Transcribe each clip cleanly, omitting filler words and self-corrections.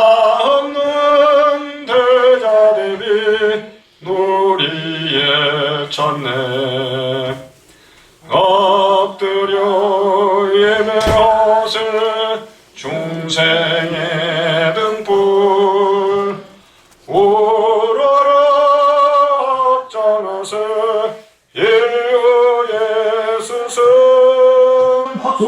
없는 대자 대비 누리에 쳤네. 엎드려 예배하세 중생의 등불 우러러 합장하세 인류의 스승. 박수.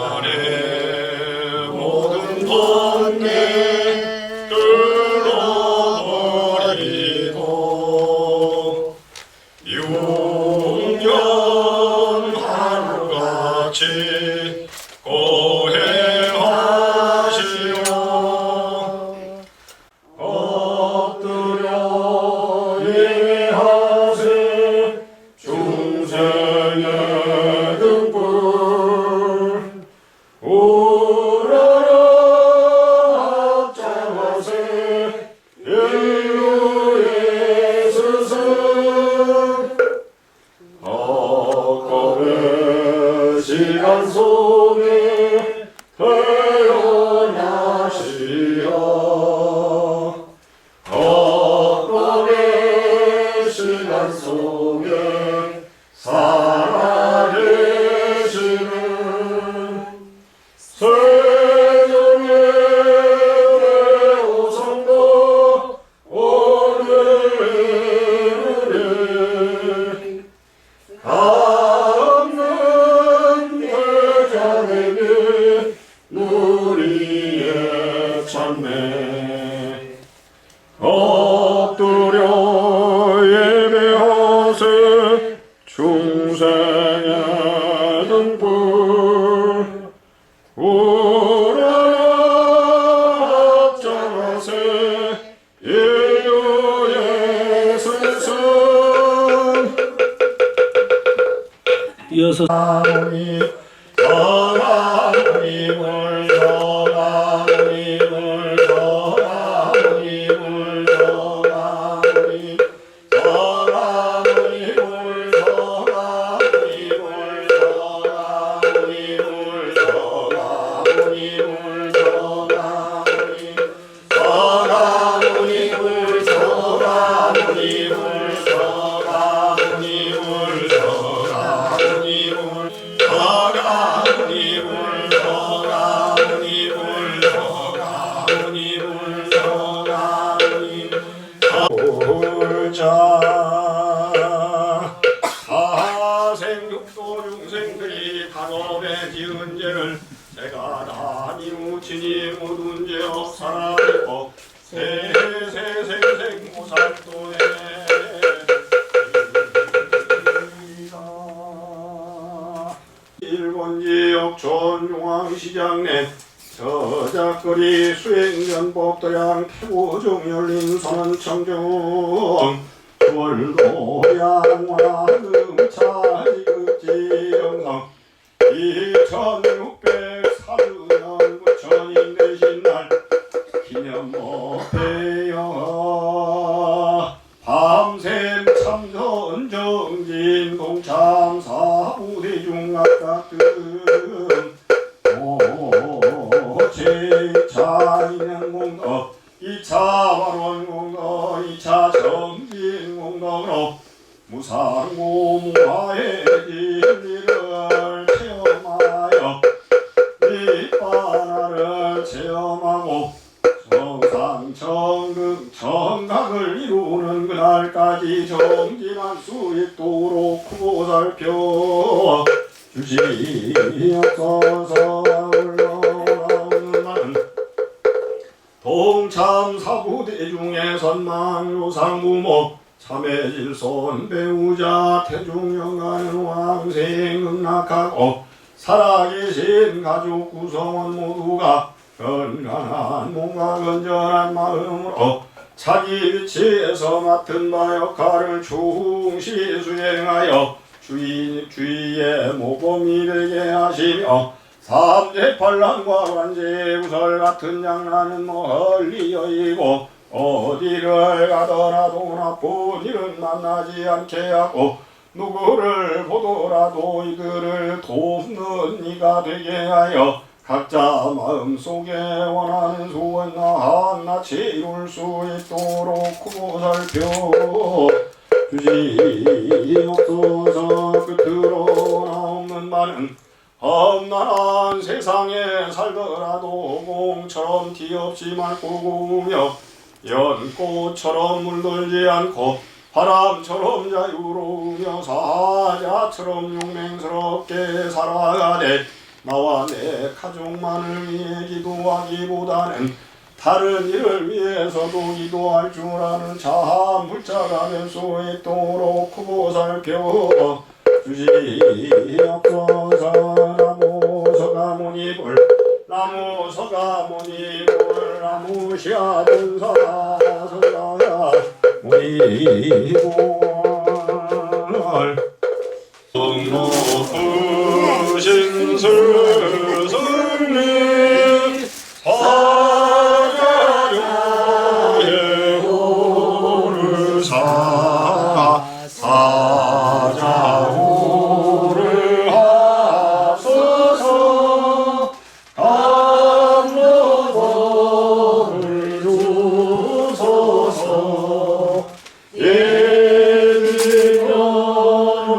인간의 모든 번뇌 뚫어버리고 용년 하루같이 고행하시오. 엎드려 예배하세 중생의 등불 우러러 합장하세 인류의 스승. 헛걸음 시간 속에 태어나시어 헛걸음 시간 속에 살아계시는 세종의 대오성도 오늘은 없는 대자에게 누리에 찼네. 엎드려 예배하세 중생의 등불 우러러 합장하세 인류의 스승. 이어서 자 시장내 저작거리 수행전법도량 태고중 열린 선청중 월도양화금차지급지영성 2604주년 부처님 되신 날 기념법회여 밤샘 참선 정진 동참 사부대중학각등 제2차 인행공덕 2차 발원공덕 2차 정진공덕으로 무상고무화의 진리를 체험하여 밑바나를 체험하고 정상정극 정각을 이루는 그날까지 정진할 수 있도록 크고 살펴 주시옵소서. 올라오는 날은 동참 사부대중의 선망요상부모 참회질손 배우자 태중영가는 왕생응락하고 살아계신 가족 구성원 모두가 건강한 몸과 건전한 마음으로 자기 위치에서 맡은 바 역할을 충실히 수행하여 주위의 모범이 되게 하시며 삼재팔랑과 관제구설 같은 장난은 멀리 여의고 어디를 가더라도 나쁜 일은 만나지 않게 하고 누구를 보더라도 이들을 돕는 이가 되게 하여 각자 마음속에 원하는 소원과 한낱이 이룰 수 있도록 크고 살펴 주시옵소서. 끝으로 나옵는 말은 험난한 세상에 살더라도 공처럼 티없이 맑고 고우며 연꽃처럼 물들지 않고 바람처럼 자유로우며 사자처럼 용맹스럽게 살아가되 나와 내 가족만을 위해 기도하기보다는 다른 일을 위해서도 기도할 줄 아는 참 불자가 될 수 있도록 크고 살펴 주시옵소서. 나무 서가모니불 나무 서가모니불 나무 시아등사 서가모니불 성로부신 스승님 사자료의 오르사 사자오를 하소서 감로도를 주소서 예민년을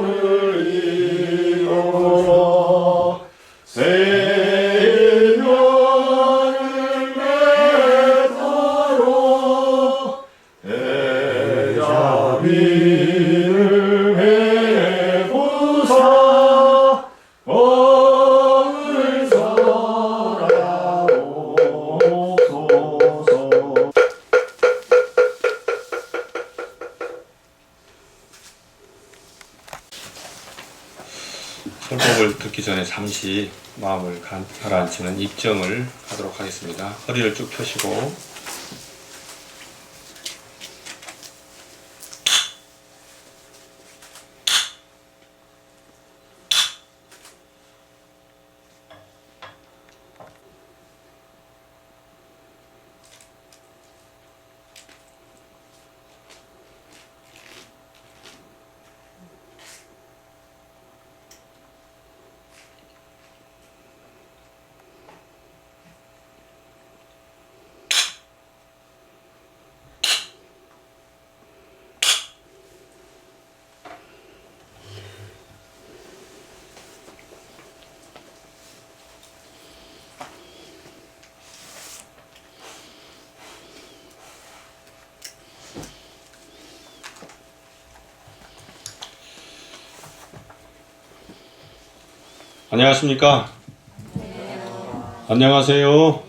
이루어 세면을 맺도록 대자비를 해보사 법을 설하옵소서. 설법을 듣기 전에 잠시 마음을 가라앉히는 입정을 하도록 하겠습니다. 허리를 쭉 펴시고 안녕하십니까? 안녕하세요.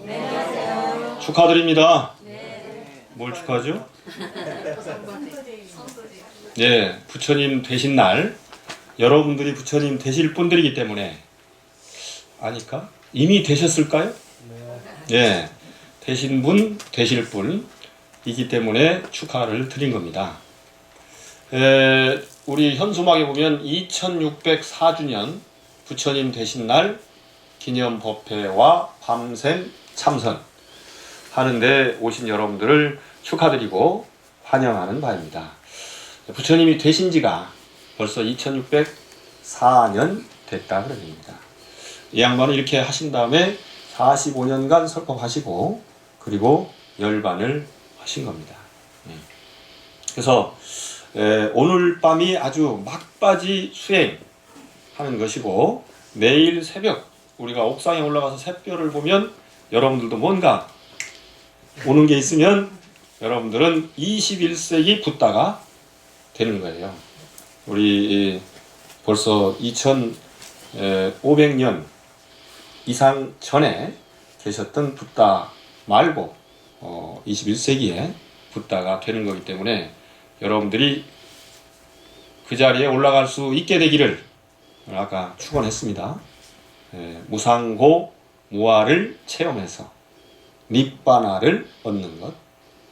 축하드립니다. 뭘 축하하죠? 네, 부처님 되신 날 여러분들이 부처님 되실 분들이기 때문에 아니까? 이미 되셨을까요? 예, 되신 분, 되실 분이기 때문에 축하를 드린 겁니다. 우리 현수막에 보면 2604주년 부처님 되신 날 기념 법회와 밤샘 참선 하는데 오신 여러분들을 축하드리고 환영하는 바입니다. 부처님이 되신 지가 벌써 2604년 됐다 그럽니다. 이 양반은 이렇게 하신 다음에 45년간 설법하시고 그리고 열반을 하신 겁니다. 그래서 오늘 밤이 아주 막바지 수행하는 것이고 내일 새벽 우리가 옥상에 올라가서 샛별을 보면 여러분들도 뭔가 오는 게 있으면 여러분들은 21세기 붓다가 되는 거예요. 우리 벌써 2500년 이상 전에 계셨던 붓다 말고 21세기에 붓다가 되는 거기 때문에 여러분들이 그 자리에 올라갈 수 있게 되기를 아까 축원했습니다. 무상고 무아를 체험해서 니빠나를 얻는 것,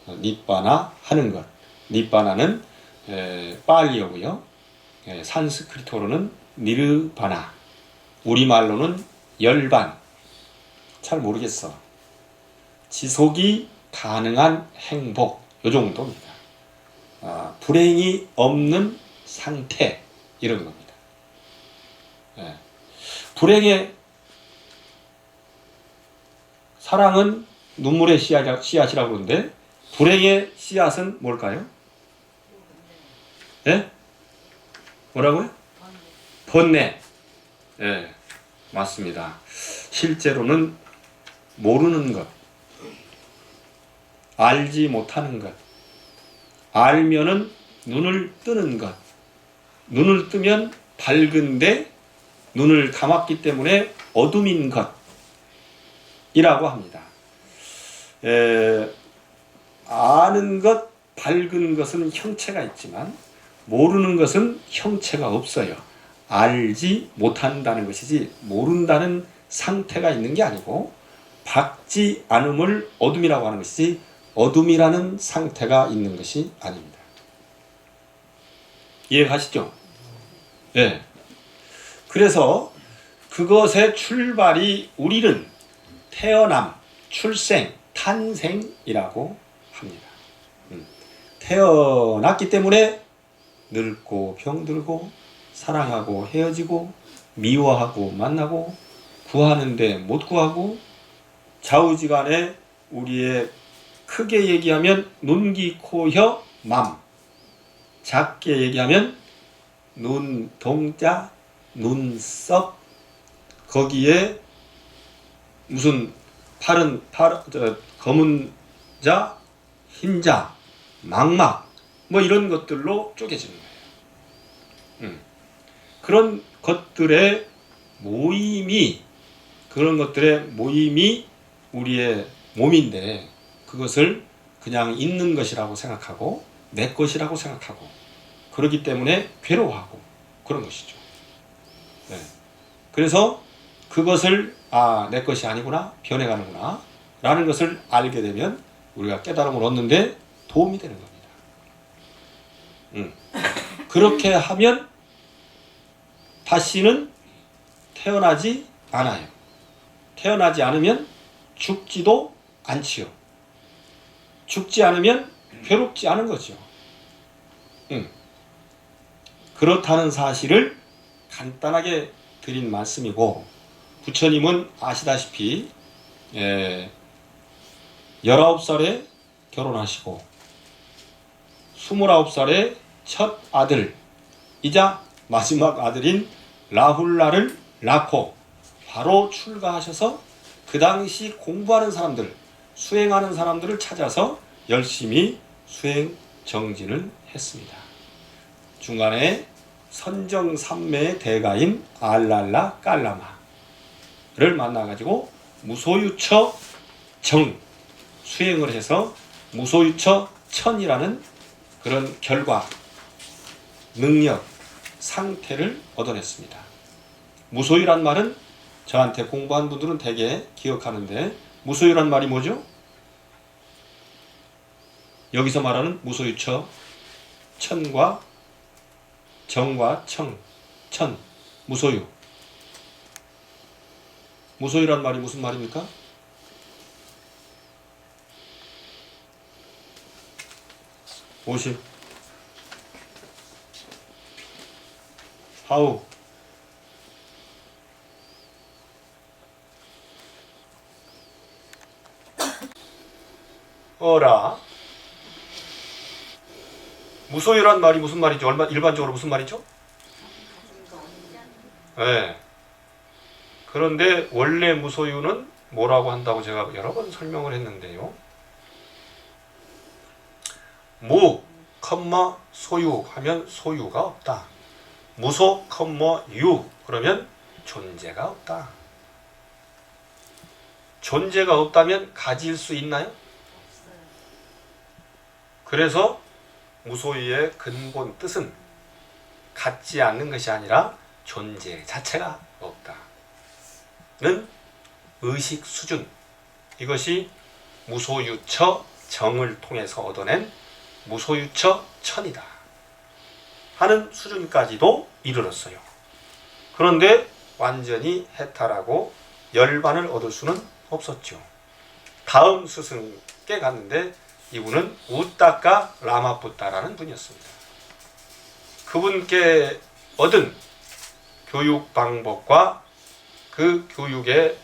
니빠나 하는 것. 니빠나는 빨리어고요. 산스크리트어로는 니르바나, 우리말로는 열반. 잘 모르겠어. 지속이 가능한 행복, 요 정도입니다. 불행이 없는 상태, 이런 겁니다. 불행의 사랑은 눈물의 씨앗이라고 그러는데 불행의 씨앗은 뭘까요? 예? 뭐라고요? 번뇌. 예, 맞습니다. 실제로는 모르는 것, 알지 못하는 것, 알면은 눈을 뜨는 것, 눈을 뜨면 밝은데 눈을 감았기 때문에 어둠인 것이라고 합니다. 아는 것, 밝은 것은 형체가 있지만 모르는 것은 형체가 없어요. 알지 못한다는 것이지 모른다는 상태가 있는 게 아니고 밝지 않음을 어둠이라고 하는 것이지 어둠이라는 상태가 있는 것이 아닙니다. 이해가시죠? 네. 그래서 그것의 출발이 우리는 태어남, 출생, 탄생이라고 합니다. 태어났기 때문에 늙고 병들고 사랑하고 헤어지고 미워하고 만나고 구하는데 못 구하고 좌우지간에 우리의 크게 얘기하면 눈, 귀, 코, 혀, 맘, 작게 얘기하면 눈, 동자, 눈썹, 거기에 무슨 검은 자, 흰 자, 망막 뭐 이런 것들로 쪼개지는 거예요. 그런 것들의 모임이 우리의 몸인데 그것을 그냥 있는 것이라고 생각하고 내 것이라고 생각하고 그렇기 때문에 괴로워하고 그런 것이죠. 네. 그래서 그것을 내 것이 아니구나, 변해가는구나 라는 것을 알게 되면 우리가 깨달음을 얻는데 도움이 되는 겁니다. 그렇게 하면 다시는 태어나지 않아요. 태어나지 않으면 죽지도 않지요. 죽지 않으면 괴롭지 않은 거죠. 그렇다는 사실을 간단하게 드린 말씀이고 부처님은 아시다시피 19살에 결혼하시고 29살에 첫 아들이자 마지막 아들인 라훌라를 낳고 바로 출가하셔서 그 당시 공부하는 사람들, 수행하는 사람들을 찾아서 열심히 수행 정진을 했습니다. 중간에 선정삼매의 대가인 알랄라 깔라마를 만나가지고 무소유처 정 수행을 해서 무소유처 천이라는 그런 결과, 능력, 상태를 얻어냈습니다. 무소유란 말은 저한테 공부한 분들은 대개 기억하는데 무소유란 말이 뭐죠? 여기서 말하는 무소유처, 천과 정과 천, 무소유. 무소유란 말이 무슨 말입니까? 오십. 하우. 어라. 무소유란 말이 무슨 말이죠? 일반적으로 무슨 말이죠? 네. 그런데 원래 무소유는 뭐라고 한다고 제가 여러 번 설명을 했는데요. 무, 소유 하면 소유가 없다. 무소, 유 그러면 존재가 없다. 존재가 없다면 가질 수 있나요? 그래서 무소유의 근본 뜻은 갖지 않는 것이 아니라 존재 자체가 없다는 의식 수준, 이것이 무소유처 정을 통해서 얻어낸 무소유처 천이다 하는 수준까지도 이르렀어요. 그런데 완전히 해탈하고 열반을 얻을 수는 없었죠. 다음 스승께 갔는데 이분은 우따까 라마푸타라는 분이었습니다. 그분께 얻은 교육 방법과 그 교육의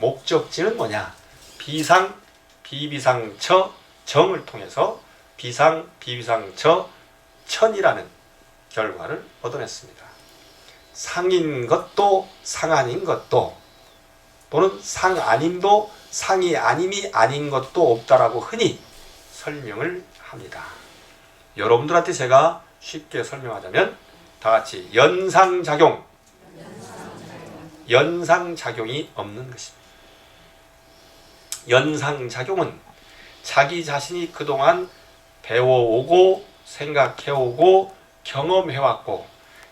목적지는 뭐냐? 비상, 비비상처 정을 통해서 비상, 비비상처 천이라는 결과를 얻어냈습니다. 상인 것도 상아닌 것도 또는 상아님도 상이 아님이 아닌 것도 없다라고 흔히 설명을 합니다. 여러분들한테 제가 쉽게 설명하자면 다 같이 연상작용이 없는 것입니다. 연상작용은 자기 자신이 그동안 배워오고 생각해오고 경험해왔고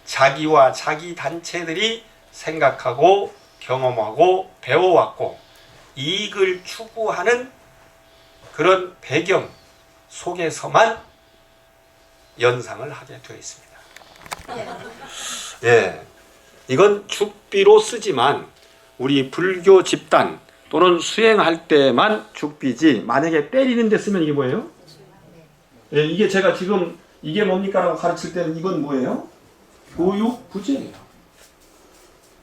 자기와 자기 단체들이 생각하고 경험하고 배워왔고 이익을 추구하는 그런 배경 속에서만 연상을 하게 되어 있습니다. 예, 이건 죽비로 쓰지만 우리 불교 집단 또는 수행할 때만 죽비지, 만약에 때리는 데 쓰면 이게 뭐예요? 예, 이게 제가 지금 이게 뭡니까? 라고 가르칠 때는 이건 뭐예요? 교육 부재예요.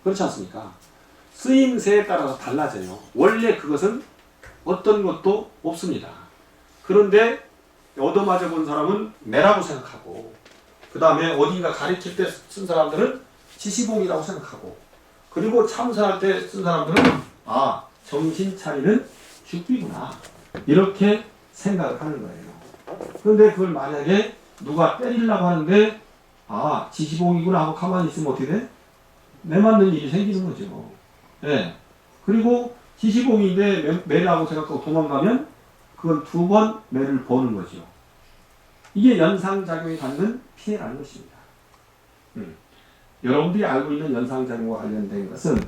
그렇지 않습니까? 쓰임새에 따라서 달라져요. 원래 그것은 어떤 것도 없습니다. 그런데 얻어맞아 본 사람은 매라고 생각하고, 그 다음에 어딘가 가르칠 때 쓴 사람들은 지시봉이라고 생각하고, 그리고 참선할 때 쓴 사람들은 아, 정신 차리는 죽비구나, 이렇게 생각을 하는 거예요. 그런데 그걸 만약에 누가 때리려고 하는데 아, 지시봉이구나 하고 가만히 있으면 어떻게 돼? 매 맞는 일이 생기는 거죠. 예. 그리고 지시봉인데 매라고 생각하고 도망가면 그건 두 번 매를 보는 거죠. 이게 연상작용이 갖는 피해라는 것입니다. 여러분들이 알고 있는 연상작용과 관련된 것은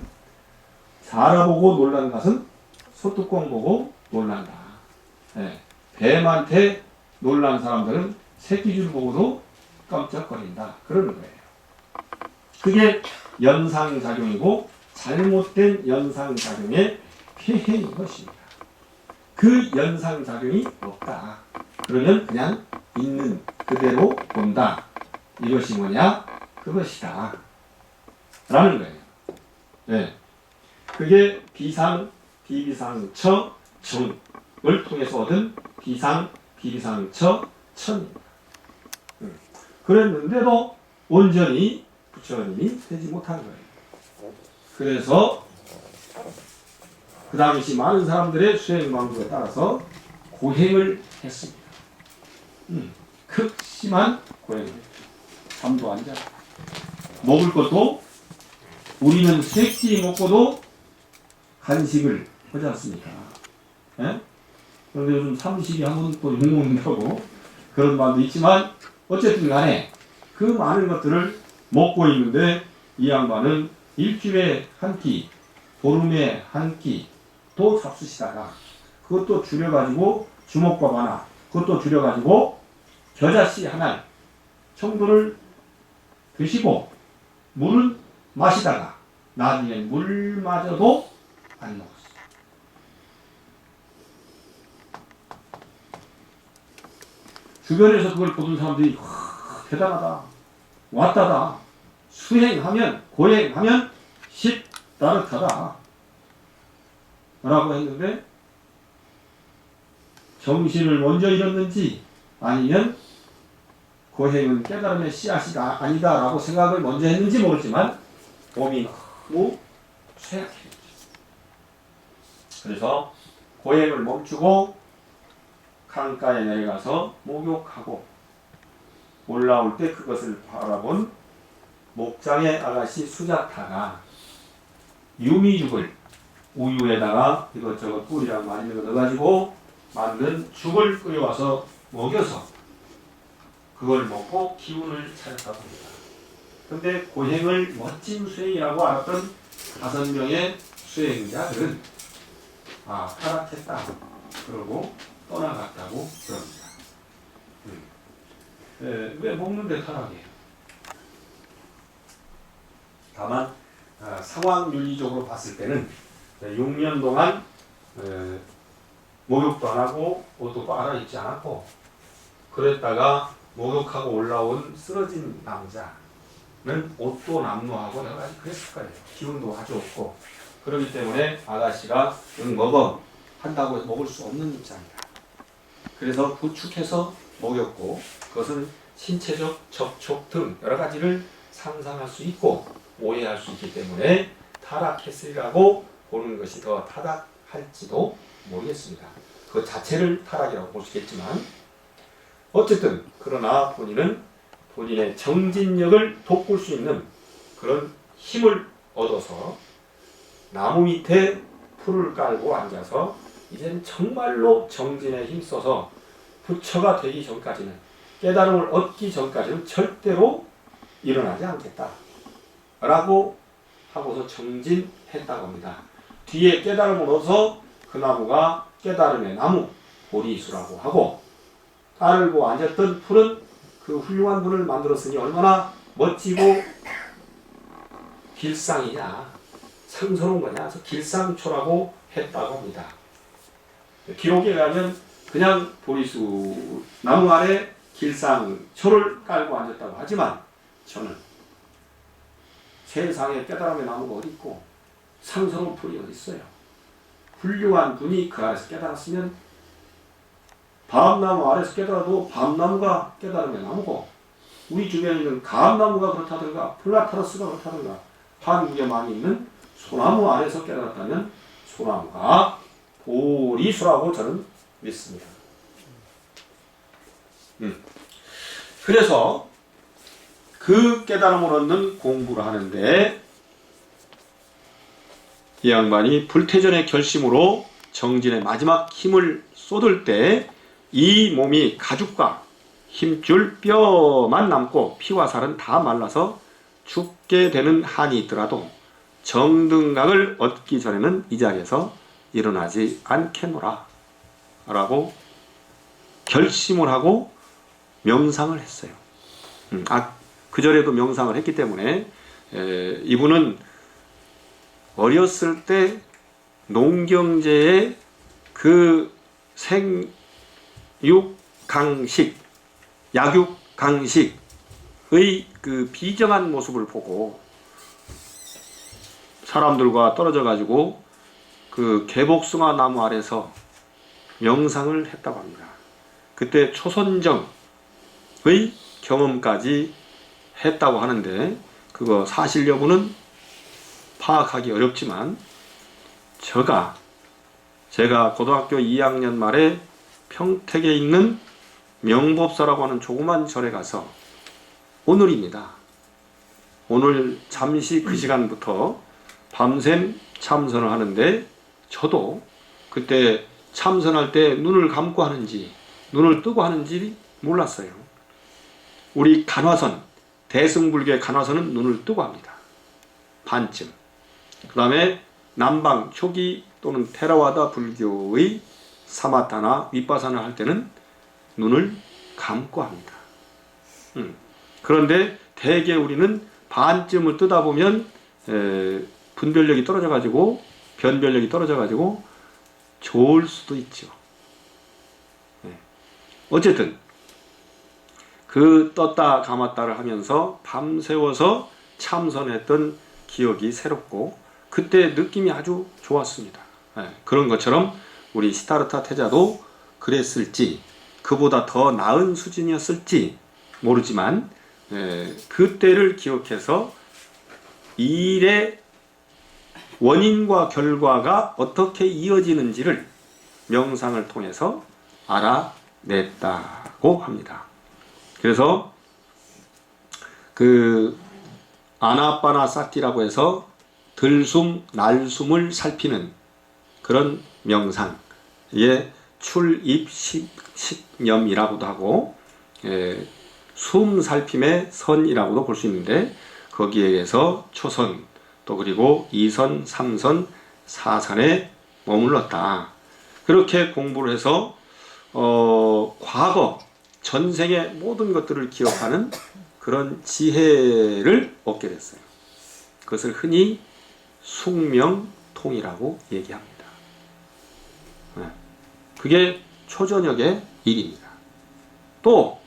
자라보고 놀란 것은 소뚜껑 보고 놀란다. 예. 뱀한테 놀란 사람들은 새끼줄 보고도 깜짝거린다. 그러는 거예요. 그게 연상작용이고 잘못된 연상작용의 폐해인 것입니다. 그 연상작용이 없다. 그러면 그냥 있는 그대로 본다. 이것이 뭐냐? 그것이다. 라는 거예요. 네. 그게 비상, 비비상처, 정을 통해서 얻은 비상, 비비상처, 천입니다. 그랬는데도 온전히 부처님이 되지 못한 거예요. 그래서 그 당시 많은 사람들의 수행 방법에 따라서 고행을 했습니다. 극심한 고행을 했죠. 잠도 안 자. 먹을 것도 우리는 세 끼 먹고도 간식을 하지 않습니까? 예? 그런데 요즘 삼식이 하면 또 욕먹는다고 그런 말도 있지만 어쨌든 간에 그 많은 것들을 먹고 있는데 이 양반은 일주일에 한 끼, 보름에 한 끼도 잡수시다가 그것도 줄여가지고 주먹밥 하나, 그것도 줄여가지고 겨자씨 하나 정도를 드시고 물은 마시다가 나중에 물마저도 안 먹었어요. 주변에서 그걸 보던 사람들이 대단하다, 왔다다, 수행하면 고행하면 십다르타다 라고 했는데 정신을 먼저 잃었는지 아니면 고행은 깨달음의 씨앗이 아니다 라고 생각을 먼저 했는지 모르지만 몸이 너무 쇠약해졌죠. 그래서 고행을 멈추고 강가에 내려가서 목욕하고 올라올 때 그것을 바라본 목장의 아가씨 수자타가 유미죽을 우유에다가 이것저것 꿀이랑 맛있는 거 넣어가지고 만든 죽을 끓여와서 먹여서 그걸 먹고 기운을 차렸다고 합니다. 근데 고행을 멋진 수행이라고 알았던 5명의 수행자들은 타락했다 그러고 떠나갔다고 그럽니다. 왜 먹는데 타락해요? 다만 상황 윤리적으로 봤을 때는 6년 동안 목욕도 안 하고 옷도 빨아입지 않았고 그랬다가 목욕하고 올라온 쓰러진 남자는 옷도 남루하고 여러 가지 그랬을 거예요. 기운도 아주 없고 그렇기 때문에 아가씨가 응 먹어 한다고 해서 먹을 수 없는 입장이다. 그래서 부축해서 먹였고 그것은 신체적 접촉 등 여러 가지를 상상할 수 있고 오해할 수 있기 때문에 타락했으리라고 보는 것이 더 타락할지도 모르겠습니다. 그 자체를 타락이라고 볼 수 있겠지만 어쨌든 그러나 본인은 본인의 정진력을 돋굴 수 있는 그런 힘을 얻어서 나무 밑에 풀을 깔고 앉아서 이제는 정말로 정진에 힘써서 부처가 되기 전까지는 깨달음을 얻기 전까지는 절대로 일어나지 않겠다 라고 하고서 정진했다고 합니다. 뒤에 깨달음을 얻어서 그 나무가 깨달음의 나무 보리수라고 하고 깔고 앉았던 풀은 그 훌륭한 분을 만들었으니 얼마나 멋지고 길상이냐 상스러운 거냐 그래서 길상초라고 했다고 합니다. 기록에 가면 그냥 보리수 나무 아래 길상초를 깔고 앉았다고 하지만 저는 세상에 깨달음의 나무가 어디 있고 상스러운 풀이 어디 있어요. 훌륭한 분이 그 아래서 깨달았으면 밤나무 아래서 깨달아도 밤나무가 깨달음의 나무고 우리 주변에 있는 감나무가 그렇다든가 플라타러스가 그렇다든가 한국에 많이 있는 소나무 아래서 깨달았다면 소나무가 보리수라고 저는 믿습니다. 그래서 그 깨달음을 얻는 공부를 하는데 이 양반이 불태전의 결심으로 정진의 마지막 힘을 쏟을 때 이 몸이 가죽과 힘줄 뼈만 남고 피와 살은 다 말라서 죽게 되는 한이 있더라도 정등각을 얻기 전에는 이 자리에서 일어나지 않겠노라 라고 결심을 하고 명상을 했어요. 그 전에도 명상을 했기 때문에 이분은 어렸을 때 농경제의 그 생육강식, 약육강식의 그 비정한 모습을 보고 사람들과 떨어져 가지고 그 개복숭아 나무 아래서 명상을 했다고 합니다. 그때 초선정의 경험까지 했다고 하는데 그거 사실 여부는 파악하기 어렵지만 제가 고등학교 2학년 말에 평택에 있는 명법사라고 하는 조그만 절에 가서 오늘입니다. 오늘 잠시 그 시간부터 밤샘 참선을 하는데 저도 그때 참선할 때 눈을 감고 하는지 눈을 뜨고 하는지 몰랐어요. 우리 간화선 대승불교의 간화선은 눈을 뜨고 합니다. 반쯤. 그 다음에 남방 초기 또는 테라와다 불교의 사마타나 윗바사나 할 때는 눈을 감고 합니다. 그런데 대개 우리는 반쯤을 뜨다 보면 분별력이 떨어져 가지고 변별력이 떨어져 가지고 좋을 수도 있죠. 어쨌든 그 떴다 감았다를 하면서 밤새워서 참선했던 기억이 새롭고 그때 느낌이 아주 좋았습니다. 그런 것처럼 우리 시타르타 태자도 그랬을지 그보다 더 나은 수준이었을지 모르지만 그때를 기억해서 일의 원인과 결과가 어떻게 이어지는지를 명상을 통해서 알아냈다고 합니다. 그래서 그 아나빠나사티라고 해서 들숨, 날숨을 살피는 그런 명상의 출입식념이라고도 하고 숨 살핌의 선이라고도 볼 수 있는데 거기에 의해서 초선 또 그리고 2선, 3선, 4선에 머물렀다. 그렇게 공부를 해서 과거 전생의 모든 것들을 기억하는 그런 지혜를 얻게 됐어요. 그것을 흔히 숙명통이라고 얘기합니다. 그게 초저녁의 일입니다. 또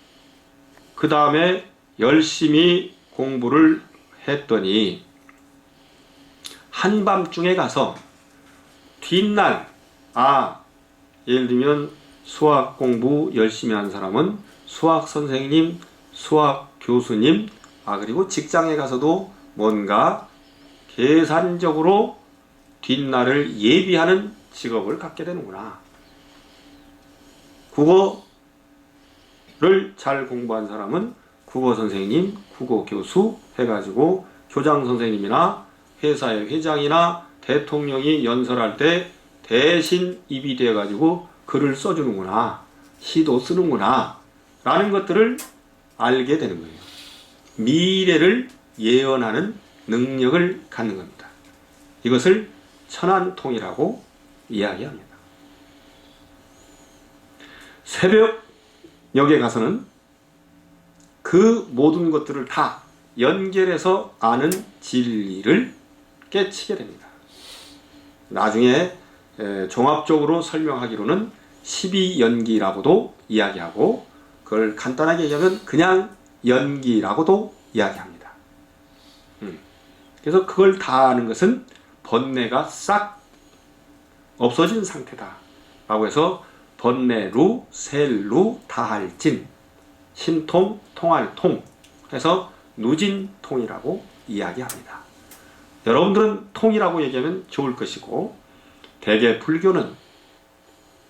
그 다음에 열심히 공부를 했더니 한밤중에 가서 뒷날 예를 들면 수학 공부 열심히 한 사람은 수학 선생님, 수학 교수님, 그리고 직장에 가서도 뭔가 계산적으로 뒷날을 예비하는 직업을 갖게 되는구나. 국어를 잘 공부한 사람은 국어 선생님, 국어 교수 해가지고 교장 선생님이나 회사의 회장이나 대통령이 연설할 때 대신 입이 돼가지고 글을 써주는구나, 시도 쓰는구나 라는 것들을 알게 되는 거예요. 미래를 예언하는 능력을 갖는 겁니다. 이것을 천안통이라고 이야기합니다. 새벽녘에 가서는 그 모든 것들을 다 연결해서 아는 진리를 깨치게 됩니다. 나중에 종합적으로 설명하기로는 12연기라고도 이야기하고 그걸 간단하게 얘기하면 그냥 연기라고도 이야기합니다. 그래서 그걸 다 아는 것은 번뇌가 싹 없어진 상태다 라고 해서 번뇌루, 셀루, 다할진, 신통, 통할통 해서 누진통이라고 이야기합니다. 여러분들은 통이라고 얘기하면 좋을 것이고 대개 불교는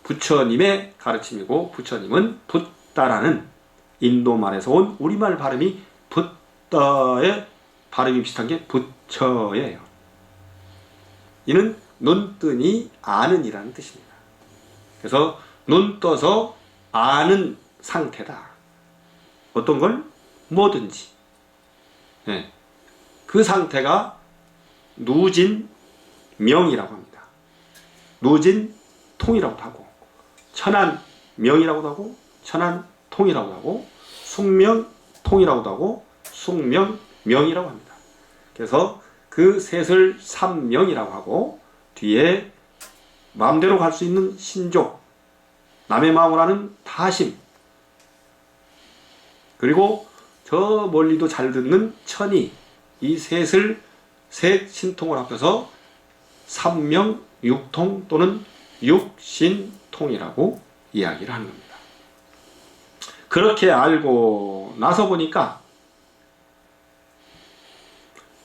부처님의 가르침이고 부처님은 붓다라는 인도말에서 온 우리말 발음이 붓다의 발음이 비슷한 게 부처예요. 이는 눈뜨니 아는 이라는 뜻입니다. 그래서 눈 떠서 아는 상태다. 어떤 걸? 뭐든지. 그 상태가 누진명이라고 합니다. 누진통이라고도 하고 천안명이라고도 하고 천안통이라고도 하고 숙명통이라고도 하고 숙명명이라고 합니다. 그래서 그 셋을 삼명이라고 하고 뒤에 마음대로 갈 수 있는 신족, 남의 마음을 아는 타심, 그리고 저 멀리도 잘 듣는 천이, 이 셋을 셋 신통을 합해서 삼명, 육통 또는 육신통이라고 이야기를 하는 겁니다. 그렇게 알고 나서 보니까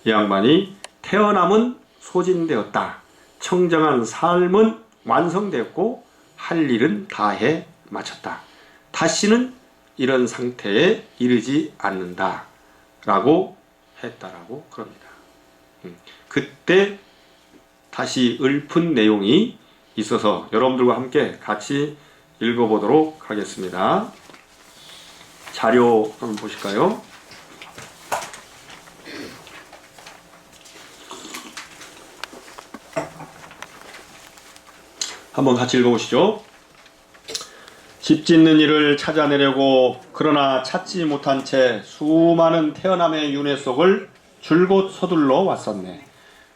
이 양반이 태어남은 소진되었다. 청정한 삶은 완성되었고 할 일은 다해 마쳤다. 다시는 이런 상태에 이르지 않는다 라고 했다라고 그럽니다. 그때 다시 읊은 내용이 있어서 여러분들과 함께 같이 읽어보도록 하겠습니다. 자료 한번 보실까요? 한번 같이 읽어보시죠. 집 짓는 일을 찾아내려고 그러나 찾지 못한 채 수많은 태어남의 윤회 속을 줄곧 서둘러 왔었네.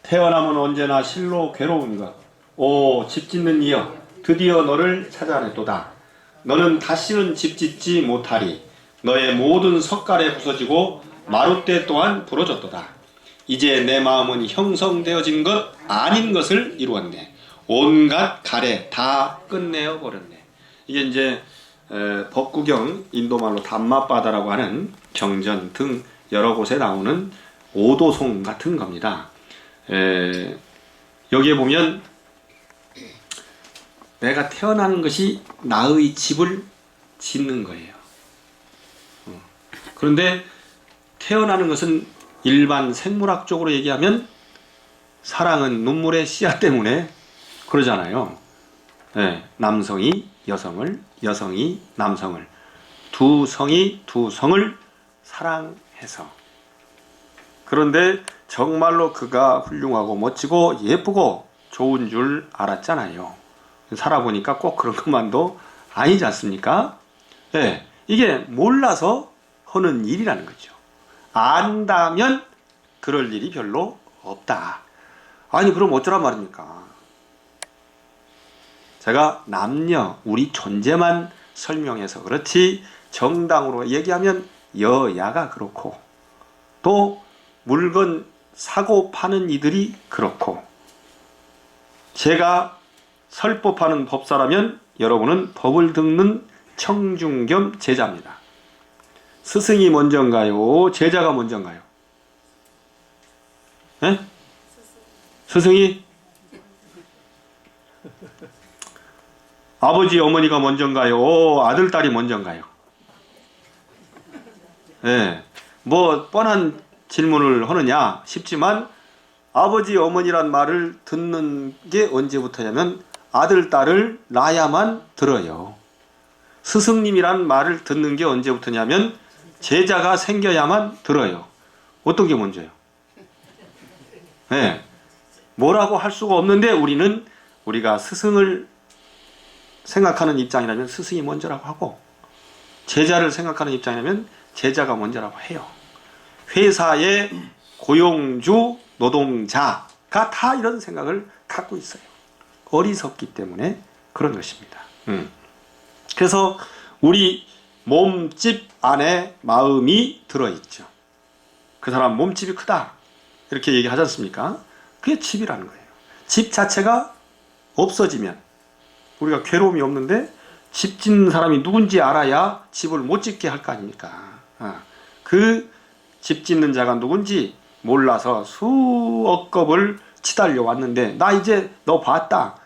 태어남은 언제나 실로 괴로운 것. 오, 집 짓는 이여, 드디어 너를 찾아냈도다. 너는 다시는 집 짓지 못하리. 너의 모든 석가래 부서지고 마룻대 또한 부러졌도다. 이제 내 마음은 형성되어진 것 아닌 것을 이루었네. 온갖 가래 다 끝내어 버렸네. 이게 이제 법구경, 인도말로 담마바다라고 하는 경전 등 여러 곳에 나오는 오도송 같은 겁니다. 여기에 보면 내가 태어나는 것이 나의 집을 짓는 거예요. 그런데 태어나는 것은 일반 생물학적으로 얘기하면 사랑은 눈물의 씨앗 때문에 그러잖아요. 남성이 여성을, 여성이 남성을, 두 성이 두 성을 사랑해서. 그런데 정말로 그가 훌륭하고 멋지고 예쁘고 좋은 줄 알았잖아요. 살아보니까 꼭 그런 것만도 아니지 않습니까? 이게 몰라서 하는 일이라는 거죠. 안다면 그럴 일이 별로 없다. 아니 그럼 어쩌란 말입니까? 제가 남녀 우리 존재만 설명해서 그렇지 정당으로 얘기하면 여야가 그렇고 또 물건 사고 파는 이들이 그렇고 제가 설법하는 법사라면 여러분은 법을 듣는 청중 겸 제자입니다. 스승이 먼저인가요? 제자가 먼저인가요? 스승이? 아버지 어머니가 먼저인가요? 아들 딸이 먼저인가요? 뭐 뻔한 질문을 하느냐 싶지만 아버지 어머니란 말을 듣는 게 언제부터냐면 아들 딸을 낳아야만 들어요. 스승님이란 말을 듣는 게 언제부터냐면 제자가 생겨야만 들어요. 어떤 게 먼저요? 뭐라고 할 수가 없는데 우리가 스승을 생각하는 입장이라면 스승이 먼저라고 하고 제자를 생각하는 입장이라면 제자가 먼저라고 해요. 회사의 고용주 노동자가 다 이런 생각을 갖고 있어요. 어리석기 때문에 그런 것입니다. 그래서 우리 몸집 안에 마음이 들어있죠. 그 사람 몸집이 크다 이렇게 얘기하지 않습니까? 그게 집이라는 거예요. 집 자체가 없어지면 우리가 괴로움이 없는데 집 짓는 사람이 누군지 알아야 집을 못 짓게 할 거 아닙니까? 그 집 짓는 자가 누군지 몰라서 수억 겁을 치달려 왔는데 나 이제 너 봤다.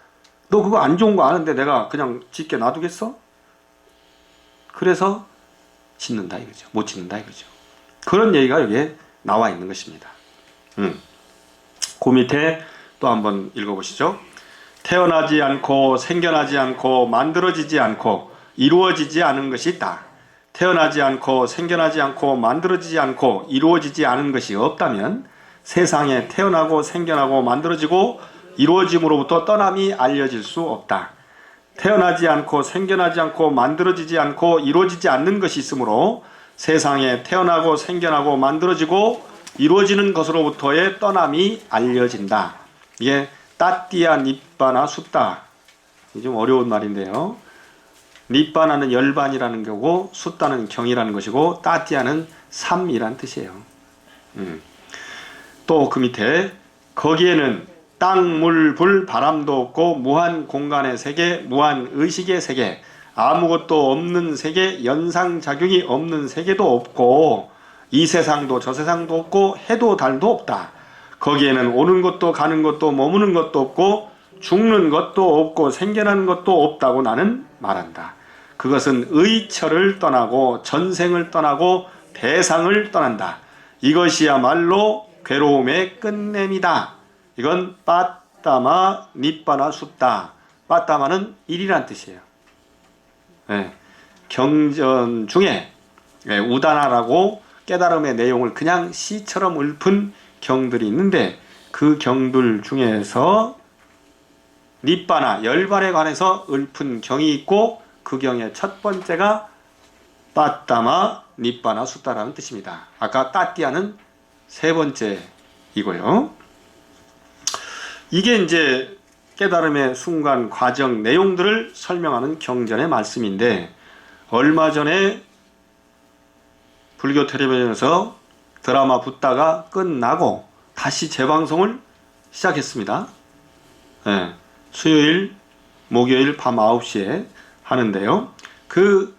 너 그거 안 좋은 거 아는데 내가 그냥 짓게 놔두겠어? 그래서 짓는다 이거죠. 못 짓는다 이거죠. 그런 얘기가 여기에 나와 있는 것입니다. 그 밑에 또 한번 읽어보시죠. 태어나지 않고 생겨나지 않고 만들어지지 않고 이루어지지 않은 것이 있다. 태어나지 않고 생겨나지 않고 만들어지지 않고 이루어지지 않은 것이 없다면 세상에 태어나고 생겨나고 만들어지고 이루어짐으로부터 떠남이 알려질 수 없다. 태어나지 않고 생겨나지 않고 만들어지지 않고 이루어지지 않는 것이 있으므로 세상에 태어나고 생겨나고 만들어지고 이루어지는 것으로부터의 떠남이 알려진다. 이게 따띠아 니빠나 숫다. 좀 어려운 말인데요. 니빠나는 열반이라는 거고 숫다는 경이라는 것이고 따띠아는 삼이란 뜻이에요. 또 그 밑에 거기에는 땅, 물, 불, 바람도 없고 무한 공간의 세계, 무한 의식의 세계, 아무것도 없는 세계, 연상작용이 없는 세계도 없고 이 세상도 저 세상도 없고 해도 달도 없다. 거기에는 오는 것도 가는 것도 머무는 것도 없고 죽는 것도 없고 생겨나는 것도 없다고 나는 말한다. 그것은 의처를 떠나고 전생을 떠나고 대상을 떠난다. 이것이야말로 괴로움의 끝냄이다. 이건 빠따마 니빠나 숫다. 빠따마는 일이란 뜻이에요. 경전 중에 우다나라고 깨달음의 내용을 그냥 시처럼 읊은 경들이 있는데 그 경들 중에서 니빠나 열반에 관해서 읊은 경이 있고 그 경의 첫 번째가 빠따마 니빠나 숫다라는 뜻입니다. 아까 따띠아는 세 번째이고요. 이게 이제 깨달음의 순간 과정 내용들을 설명하는 경전의 말씀인데, 얼마 전에 불교 텔레비전에서 드라마 붓다가 끝나고 다시 재방송을 시작했습니다. 네, 수요일, 목요일 밤 9시에 하는데요. 그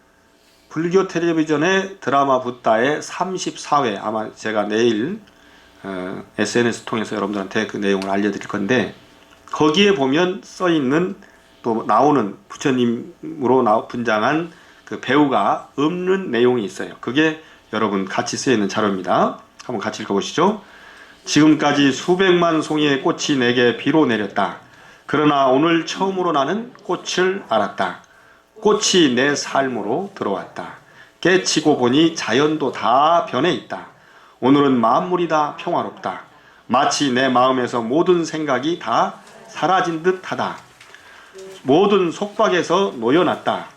불교 텔레비전의 드라마 붓다의 34회, 아마 제가 내일 SNS 통해서 여러분들한테 그 내용을 알려드릴 건데, 거기에 보면 써있는, 또 나오는 부처님으로 분장한 그 배우가 읊는 내용이 있어요. 그게 여러분 같이 쓰여있는 자료입니다. 한번 같이 읽어보시죠. 지금까지 수백만 송이의 꽃이 내게 비로 내렸다. 그러나 오늘 처음으로 나는 꽃을 알았다. 꽃이 내 삶으로 들어왔다. 깨치고 보니 자연도 다 변해 있다. 오늘은 만물이 다 평화롭다. 마치 내 마음에서 모든 생각이 다 사라진 듯하다. 모든 속박에서 놓여놨다.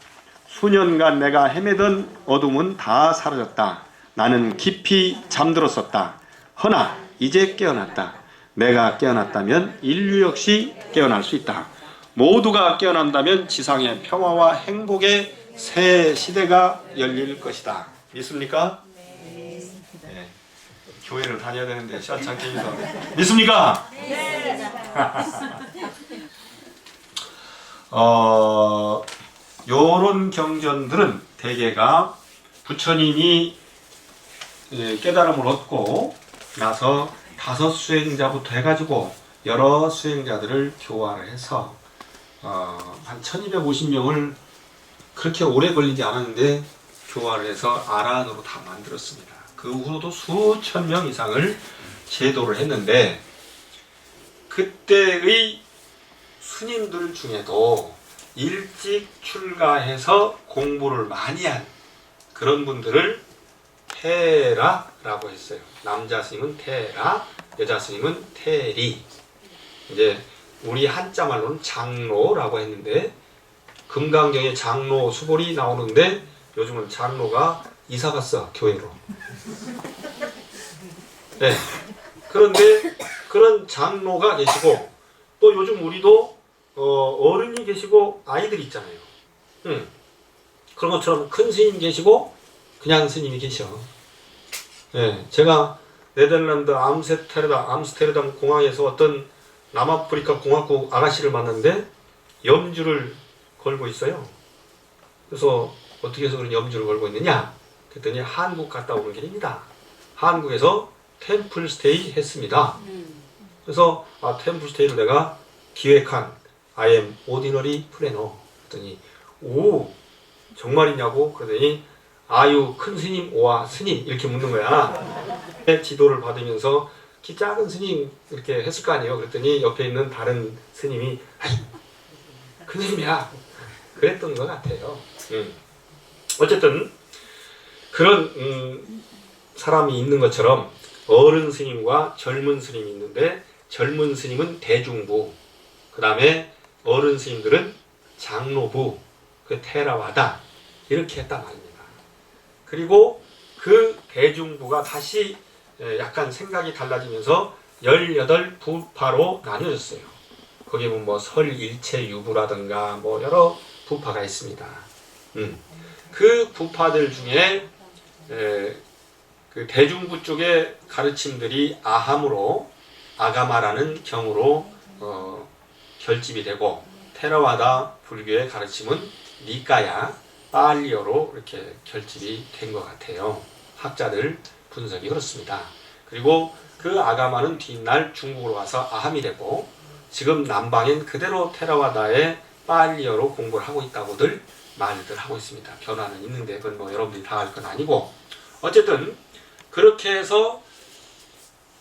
수년간 내가 헤매던 어둠은 다 사라졌다. 나는 깊이 잠들었었다. 허나 이제 깨어났다. 내가 깨어났다면 인류 역시 깨어날 수 있다. 모두가 깨어난다면 지상의 평화와 행복의 새 시대가 열릴 것이다. 믿습니까? 네. 교회를 다녀야 되는데 시원찮게해서 믿습니까? 네. 요런 경전들은 대개가 부처님이 깨달음을 얻고 나서 5 수행자부터 해가지고 여러 수행자들을 교화를 해서 한 1250명을 그렇게 오래 걸리지 않았는데 교화를 해서 아라한으로 다 만들었습니다. 그 후로도 수천 명 이상을 제도를 했는데, 그때의 스님들 중에도 일찍 출가해서 공부를 많이 한 그런 분들을 테라라고 했어요. 남자 스님은 테라, 여자 스님은 테리. 이제 우리 한자 말로는 장로라고 했는데, 금강경에 장로 수볼이 나오는데 요즘은 장로가 이사 갔어, 교회로. 네. 그런데 그런 장로가 계시고, 또 요즘 우리도 어른이 계시고 아이들이 있잖아요. 그런 것처럼 큰 스님 계시고 그냥 스님이 계셔. 네. 제가 네덜란드 암스테르담 공항에서 어떤 남아프리카 공화국 아가씨를 만났는데 염주를 걸고 있어요. 그래서 어떻게 해서 그런 염주를 걸고 있느냐? 그랬더니 한국 갔다 오는 길입니다. 한국에서 템플 스테이 했습니다. 그래서 템플 스테이를 내가 기획한 I am ordinary planner. 그랬더니 오 정말이냐고. 그러더니 아유 큰 스님 오와 스님 이렇게 묻는 거야. 지도를 받으면서 키 작은 스님 이렇게 했을 거 아니에요. 그랬더니 옆에 있는 다른 스님이 아이 큰 스님이야 그랬던 것 같아요. 어쨌든 그런 사람이 있는 것처럼 어른 스님과 젊은 스님이 있는데, 젊은 스님은 대중부, 그 다음에 어른 스님들은 장로부, 그 테라와다 이렇게 했단 말입니다. 그리고 그 대중부가 다시 약간 생각이 달라지면서 18부파로 나뉘어졌어요. 거기에 보면 뭐 설일체유부라든가 뭐 여러 부파가 있습니다. 그 부파들 중에 그 대중부 쪽의 가르침들이 아함으로 아가마라는 경으로 결집이 되고, 테라와다 불교의 가르침은 니까야 빨리어로 이렇게 결집이 된 것 같아요. 학자들 분석이 그렇습니다. 그리고 그 아가마는 뒷날 중국으로 가서 아함이 되고, 지금 남방엔 그대로 테라와다의 빨리어로 공부를 하고 있다고들 말들 하고 있습니다. 변화는 있는데 그건 뭐 여러분들이 다 알 건 아니고, 어쨌든 그렇게 해서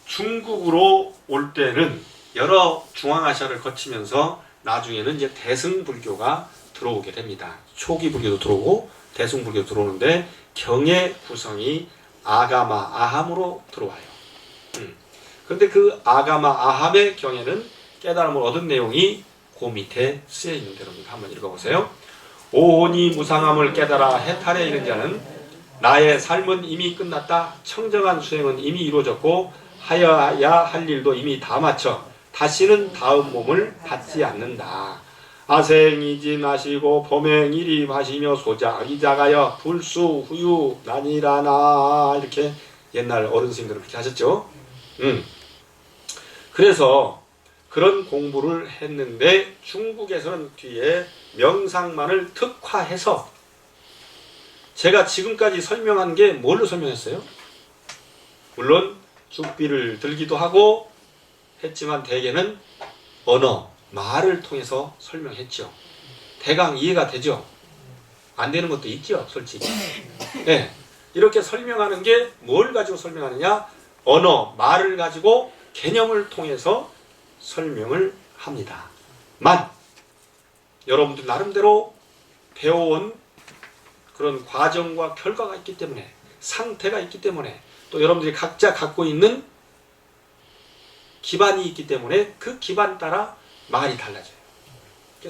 중국으로 올 때는 여러 중앙아시아를 거치면서 나중에는 이제 대승불교가 들어오게 됩니다. 초기 불교도 들어오고 대승불교도 들어오는데 경의 구성이 아가마 아함으로 들어와요. 그런데 그 아가마 아함의 경에는 깨달음을 얻은 내용이 그 밑에 쓰여 있는 대로입니다. 한번 읽어보세요. 오온이 무상함을 깨달아 해탈에 이른 자는 나의 삶은 이미 끝났다. 청정한 수행은 이미 이루어졌고 하여야 할 일도 이미 다 마쳐 다시는 다음 몸을 받지 않는다. 아생이지 마시고 범행이리 하시며 소작이 작아여 불수 후유 나니라나. 이렇게 옛날 어른스님들은 그렇게 하셨죠. 그래서 그런 공부를 했는데 중국에서는 뒤에 명상만을 특화해서 제가 지금까지 설명한 게 뭘로 설명했어요? 물론 죽비를 들기도 하고 했지만 대개는 언어, 말을 통해서 설명했죠. 대강 이해가 되죠? 안 되는 것도 있죠, 솔직히. 네. 이렇게 설명하는 게 뭘 가지고 설명하느냐? 언어, 말을 가지고 개념을 통해서 설명을 합니다. 여러분들 나름대로 배워온 그런 과정과 결과가 있기 때문에, 상태가 있기 때문에, 또 여러분들이 각자 갖고 있는 기반이 있기 때문에 그 기반 따라 말이 달라져요.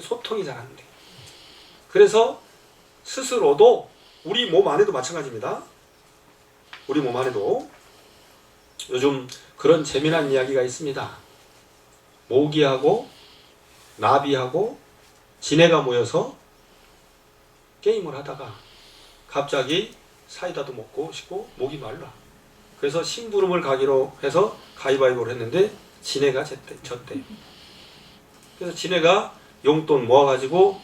소통이 잘 안 돼요. 그래서 스스로도 우리 몸 안에도 마찬가지입니다. 우리 몸 안에도 요즘 그런 재미난 이야기가 있습니다. 모기하고 나비하고 지네가 모여서 게임을 하다가 갑자기 사이다도 먹고 싶고 목이 말라. 그래서 심부름을 가기로 해서 가위바위보를 했는데 지네가 졌대요. 그래서 지네가 용돈 모아가지고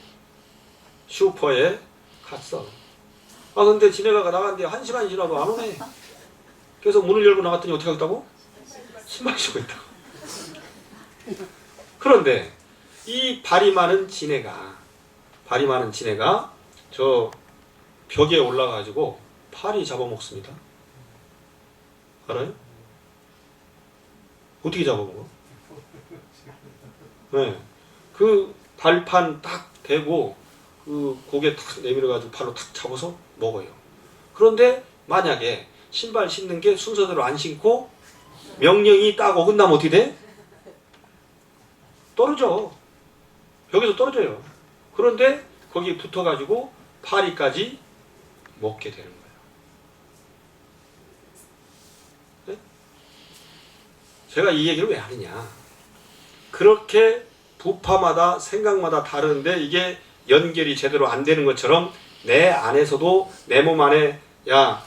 슈퍼에 갔어. 근데 지네가 나갔는데 1시간이 지나도 안 오네. 그래서 문을 열고 나갔더니 어떻게 하겠다고? 신발 신고 있다고. 그런데 이 발이 많은 지네가 저 벽에 올라가지고 파리 잡아먹습니다. 알아요? 어떻게 잡아먹어? 네. 그 발판 딱 대고 그 고개 탁 내밀어가지고 발로 탁 잡아서 먹어요. 그런데 만약에 신발 신는 게 순서대로 안 신고 명령이 딱 어긋나면 어떻게 돼? 떨어져. 벽에서 떨어져요. 그런데 거기 붙어가지고 파리까지 먹게 되는 거예요. 네? 제가 이 얘기를 왜 하느냐. 그렇게 부파마다 생각마다 다르는데 이게 연결이 제대로 안 되는 것처럼 내 안에서도 내 몸 안에 야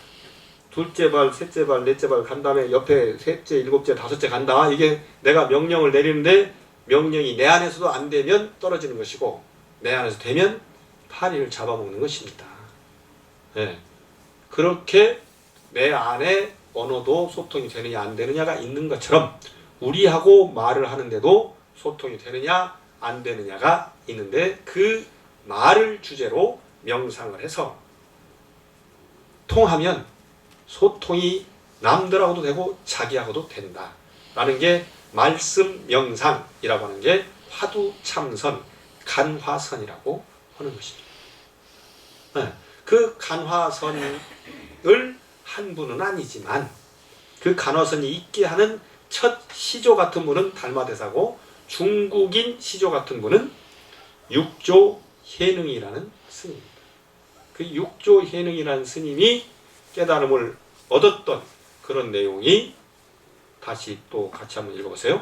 둘째 발, 셋째 발, 넷째 발 간 다음에 옆에 셋째, 일곱째, 다섯째 간다. 이게 내가 명령을 내리는데 명령이 내 안에서도 안 되면 떨어지는 것이고 내 안에서 되면 파리를 잡아먹는 것입니다. 네. 그렇게 내 안에 언어도 소통이 되느냐 안 되느냐가 있는 것처럼 우리하고 말을 하는데도 소통이 되느냐 안 되느냐가 있는데 그 말을 주제로 명상을 해서 통하면 소통이 남들하고도 되고 자기하고도 된다 라는 게 말씀 명상이라고 하는 게 화두참선 간화선이라고 하는 것입니다. 네. 그 간화선을 한 분은 아니지만 그 간화선이 있게 하는 첫 시조 같은 분은 달마대사고 중국인 시조 같은 분은 육조 해능이라는 스님입니다. 그 육조 해능이라는 스님이 깨달음을 얻었던 그런 내용이 다시 또 같이 한번 읽어보세요.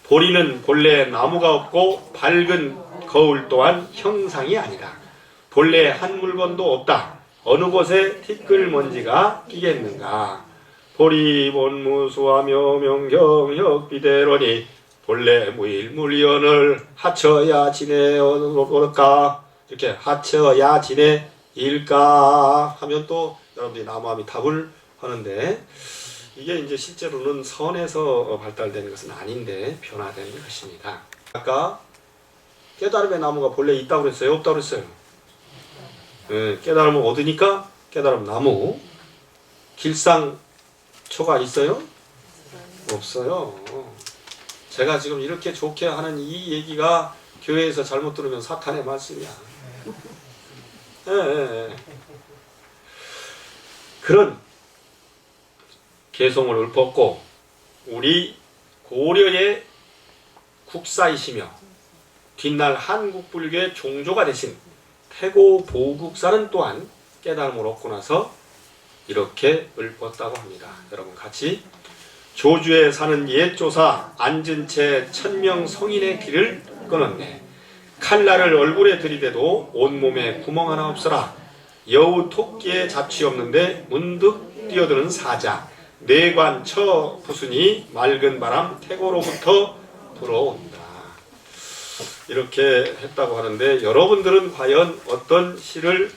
보리는 본래 나무가 없고 밝은 거울 또한 형상이 아니다. 본래 한 물건도 없다. 어느 곳에 티끌먼지가 끼겠는가. 보리 본무수하며 명경혁비대로니 본래 무일무리언을 하쳐야 지내어놓을까. 이렇게 하쳐야 지내일까 하면 또 여러분들이 나무함이 답을 하는데 이게 이제 실제로는 선에서 발달되는 것은 아닌데 변화되는 것입니다. 아까 깨달음의 나무가 본래 있다고 그랬어요? 없다고 그랬어요? 네, 깨달음을 얻으니까 깨달음 나무. 길상초가 있어요? 없어요. 제가 지금 이렇게 좋게 하는 이 얘기가 교회에서 잘못 들으면 사탄의 말씀이야. 네. 그런 개성을 읊었고 우리 고려의 국사이시며 뒷날 한국불교의 종조가 되신 태고 보국사는 또한 깨달음을 얻고 나서 이렇게 읊었다고 합니다. 여러분 같이 조주에 사는 옛조사 앉은 채 천명 성인의 길을 끊었네. 칼날을 얼굴에 들이대도 온몸에 구멍 하나 없어라. 여우 토끼에 자취 없는데 문득 뛰어드는 사자. 뇌관 처 부순이 맑은 바람 태고로부터 불어온다. 이렇게 했다고 하는데 여러분들은 과연 어떤 시를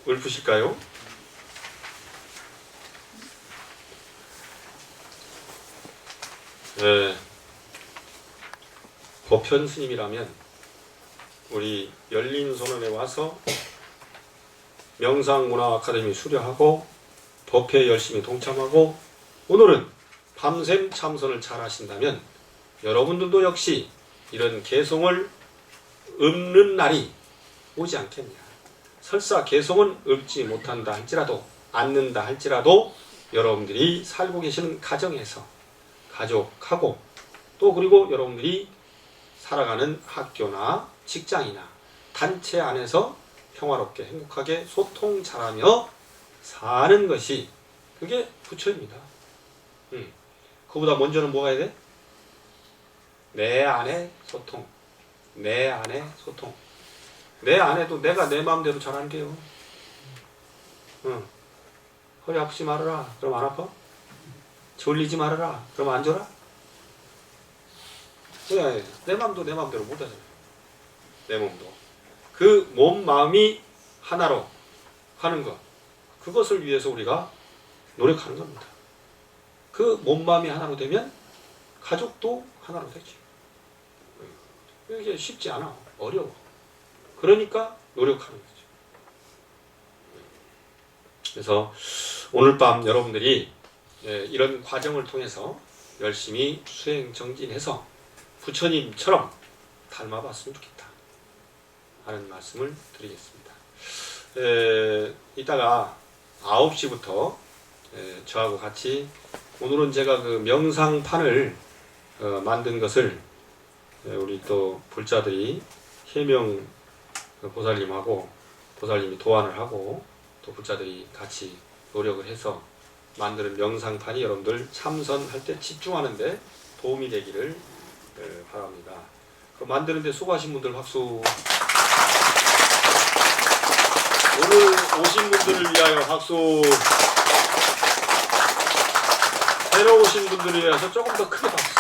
읊으실까요? 네. 법현 스님이라면 우리 열린선언에 와서 명상문화 아카데미 수료하고 법회에 열심히 동참하고 오늘은 밤샘 참선을 잘 하신다면 여러분들도 역시 이런 개송을 읊는 날이 오지 않겠냐. 설사 개송은 읊지 못한다 할지라도 않는다 할지라도 여러분들이 살고 계시는 가정에서 가족하고 또 그리고 여러분들이 살아가는 학교나 직장이나 단체 안에서 평화롭게 행복하게 소통 잘하며 사는 것이 그게 부처입니다. 그보다 먼저는 뭐가 해야 돼? 내 안에 소통. 내 안에 소통. 내 안에도 내가 내 마음대로 잘 안 돼요. 허리 아프지 말아라. 그럼 안 아파? 졸리지 말아라. 그럼 안 졸아? 네, 내 마음도 내 마음대로 못 하잖아요. 내 몸도. 그 몸, 마음이 하나로 하는 것. 그것을 위해서 우리가 노력하는 겁니다. 그 몸, 마음이 하나로 되면 가족도 하나로 되지. 이게 쉽지 않아. 어려워. 그러니까 노력하는 거죠. 그래서 오늘 밤 여러분들이 이런 과정을 통해서 열심히 수행 정진해서 부처님처럼 닮아봤으면 좋겠다 하는 말씀을 드리겠습니다. 이따가 9시부터 저하고 같이 오늘은 제가 그 명상판을 만든 것을 우리 또 불자들이 해명 보살님하고 보살님이 도안을 하고 또 불자들이 같이 노력을 해서 만드는 명상판이 여러분들 참선할 때 집중하는데 도움이 되기를 바랍니다. 그 만드는데 수고하신 분들 박수. 오늘 오신 분들을 위하여 박수. 새로 오신 분들을 위해서 조금 더 크게 박수.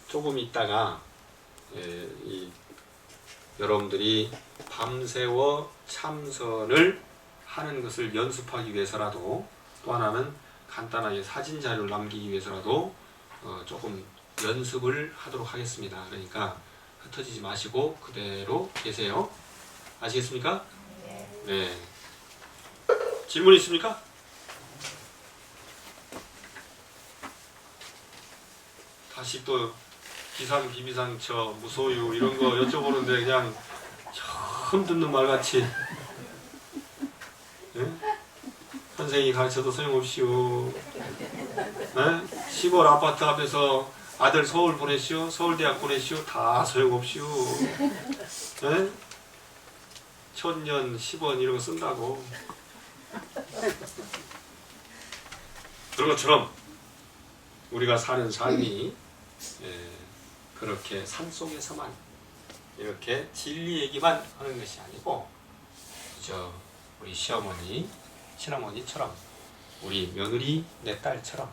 조금 있다가 여러분들이 밤새워 참선을 하는 것을 연습하기 위해서라도 또 하나는 간단하게 사진 자료를 남기기 위해서라도 조금 연습을 하도록 하겠습니다. 그러니까 흩어지지 마시고 그대로 계세요. 아시겠습니까? 네. 질문 있습니까? 다시 또 기상, 비비상처, 무소유 이런 거 여쭤보는데 그냥 처음 듣는 말같이 선생이 가르쳐도 소용없이요. 시골 아파트 앞에서 아들 서울 보내시오, 서울대학 보내시오, 다 소용없이요. 천년, 10원 이런 거 쓴다고. 그런 것처럼 우리가 사는 삶이 그렇게 산속에서만 이렇게 진리 얘기만 하는 것이 아니고 그저 우리 시어머니, 친어머니처럼 우리 며느리, 내 딸처럼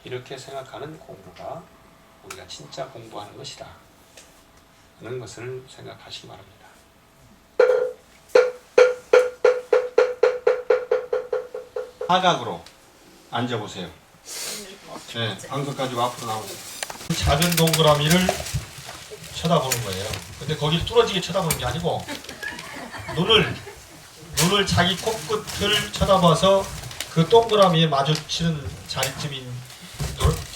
이렇게 생각하는 공부가 우리가 진짜 공부하는 것이다 하는 것을 생각하시기 바랍니다. 사각으로 앉아보세요. 네, 방석 가지고 앞으로 나오세요. 작은 동그라미를 쳐다보는 거예요. 근데 거기를 뚫어지게 쳐다보는 게 아니고 눈을 자기 코끝을 쳐다봐서 그 동그라미에 마주치는 자리쯤인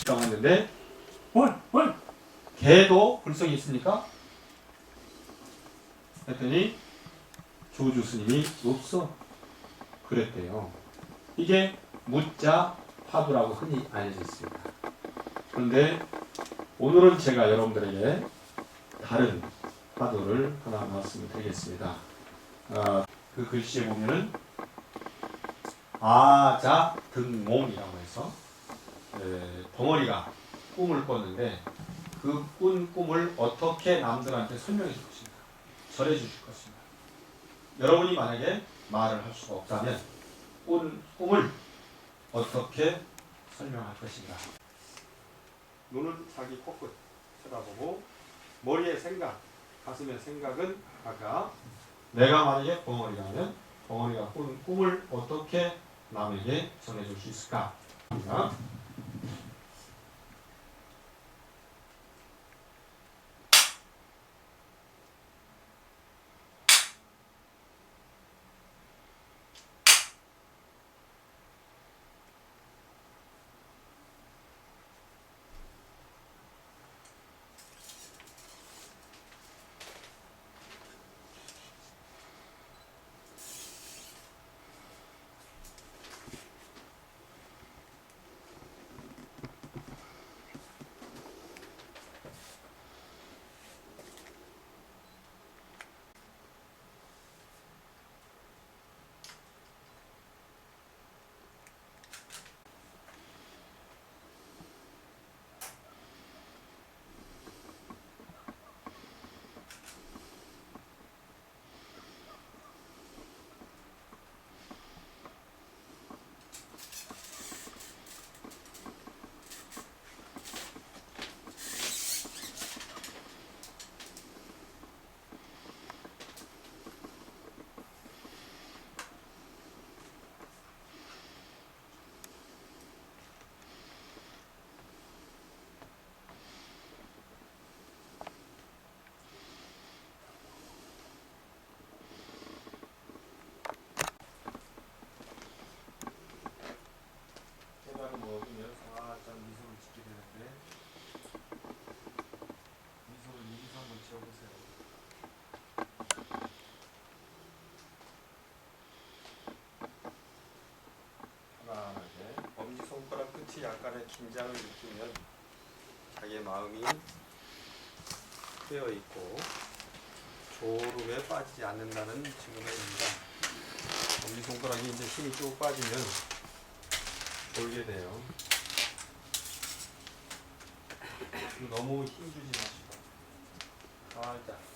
했는데 개도 불성이 있습니까? 했더니 조주 스님이 없어 그랬대요. 이게 무자 화두라고 흔히 알려져 있습니다. 그런데 오늘은 제가 여러분들에게 다른 화두를 하나 말씀을 드리겠습니다. 그 글씨에 보면은 아자등몽이라고 해서 벙어리가 꿈을 꿨는데 그 꾼 꿈을 어떻게 남들한테 설명해 줄 것인가, 전해 주실 것인가. 여러분이 만약에 말을 할 수가 없다면 꾼 꿈을 어떻게 설명할 것인가. 눈은 자기 코끝 쳐다보고 머리에 생각, 가슴에 생각은 아까 내가 만약에 벙어리라면 벙어리가 꾼 꿈을 어떻게 남에게 전해줄 수 있을까? 생각을 먹으면 살짝 미소를 짓게 되는데 미소를 여기서 한번 지어보세요. 편안하게 엄지손가락 끝이 약간의 긴장을 느끼면 자기의 마음이 트여 있고 졸음에 빠지지 않는다는 증거입니다. 엄지손가락이 이제 힘이 쭉 빠지면 졸게 돼요. 너무 힘주지 마시고 살짝.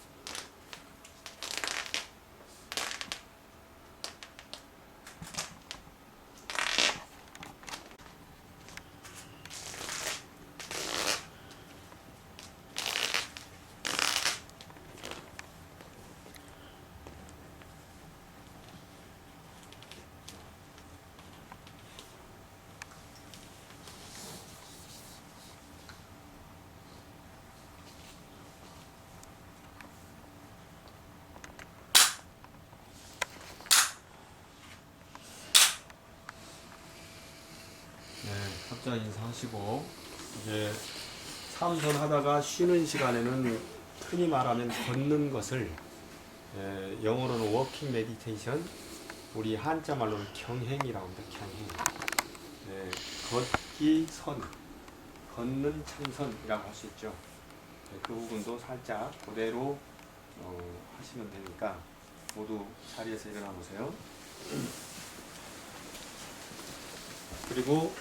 각자 인사하시고 이제 참선하다가 쉬는 시간에는 흔히 말하면 걷는 것을 영어로는 워킹 메디테이션, 우리 한자 말로는 경행이라고 합니다. 경행. 걷기 선, 걷는 참선이라고 할 수 있죠. 그 부분도 살짝 그대로 하시면 되니까 모두 자리에서 일어나 보세요. 그리고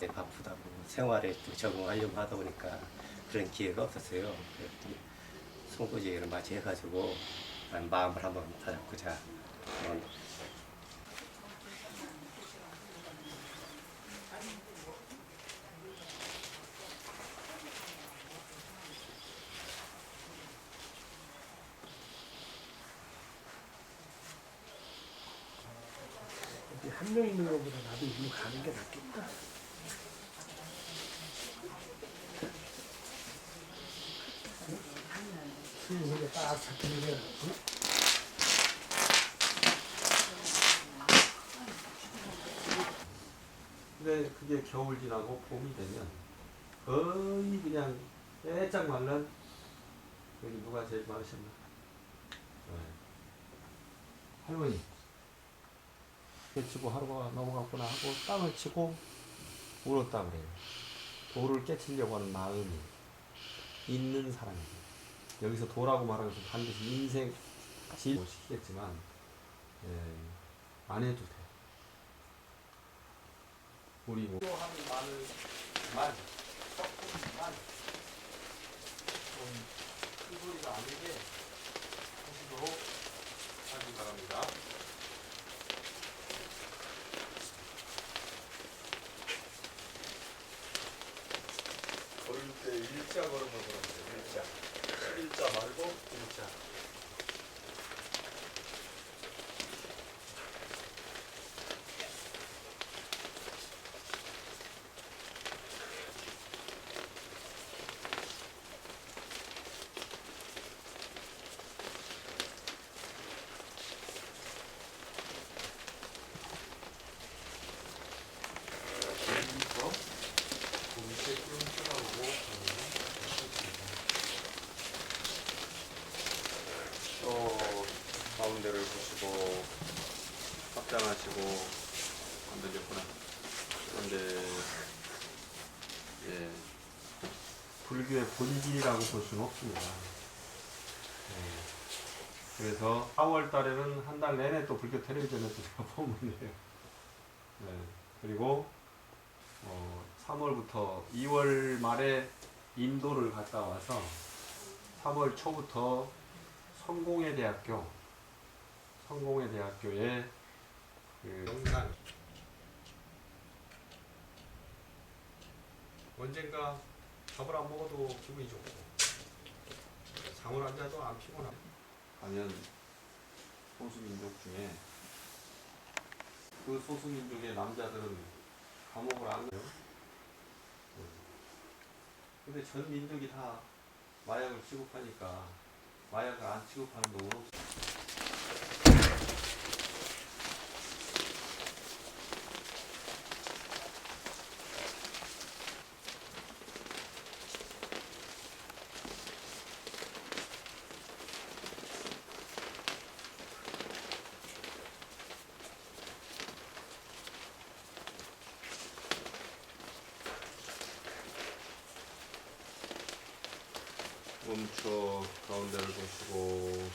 이제 바쁘다고 생활에 또 적응하려고 하다 보니까 그런 기회가 없었어요. 그래서 송구제를 맞이해가지고 마음을 한번 다잡고자. 한 명 있는 것보다 나도 일로 가는 게 낫겠다. 수영이 딱 잡히는 게 낫고. 근데 그게 겨울 지나고 봄이 되면 거의 그냥 빼짝 말른. 여기 누가 제일 많으셨나? 네. 할머니 깨치고 하루가 넘어갔구나 하고 땅을 치고 울었다 그래요. 돌을 깨치려고 하는 마음이 있는 사람이에요. 여기서 도라고 말하는 것은 반드시 인생 시키겠지만 안 해도 돼. 우리 뭐 필요한 마늘만 조금만 좀 큰 소리가 아니게 하시도록 하기 바랍니다. 걸을 때 일자 걸음을 걸으면 돼요. 일자. 11자 말고 일자. 가운데를 보시고 확장하시고 안 되겠구나. 그런데 불교의 본질이라고 볼 수는 없습니다. 그래서 4월 달에는 한 달 내내 또 불교 텔레비전에서 제가 보면 돼요. 그리고 3월부터 2월 말에 인도를 갔다 와서 3월 초부터 성공회 대학교에 그 영상 언젠가 밥을 안 먹어도 기분이 좋고 잠을 안 자도 안 피곤하고 가면 소수민족 중에 그 소수민족의 남자들은 감옥을 안 가요. 근데 전 민족이 다 마약을 취급하니까 마약을 안 취급하는 놈은 없어요. 멈춰 가운데를 보시고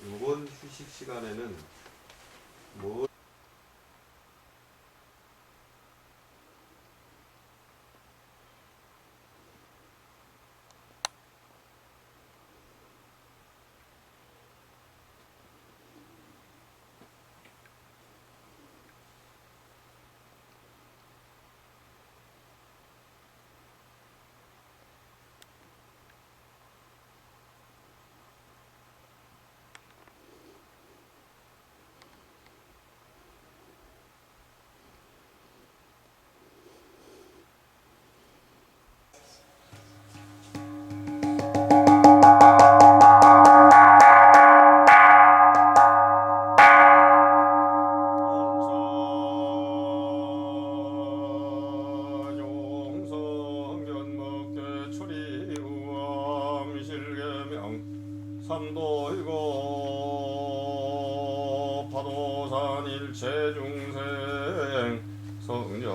이번 휴식 시간에는 뭐 삼도이고 파도산 일체중생 성령가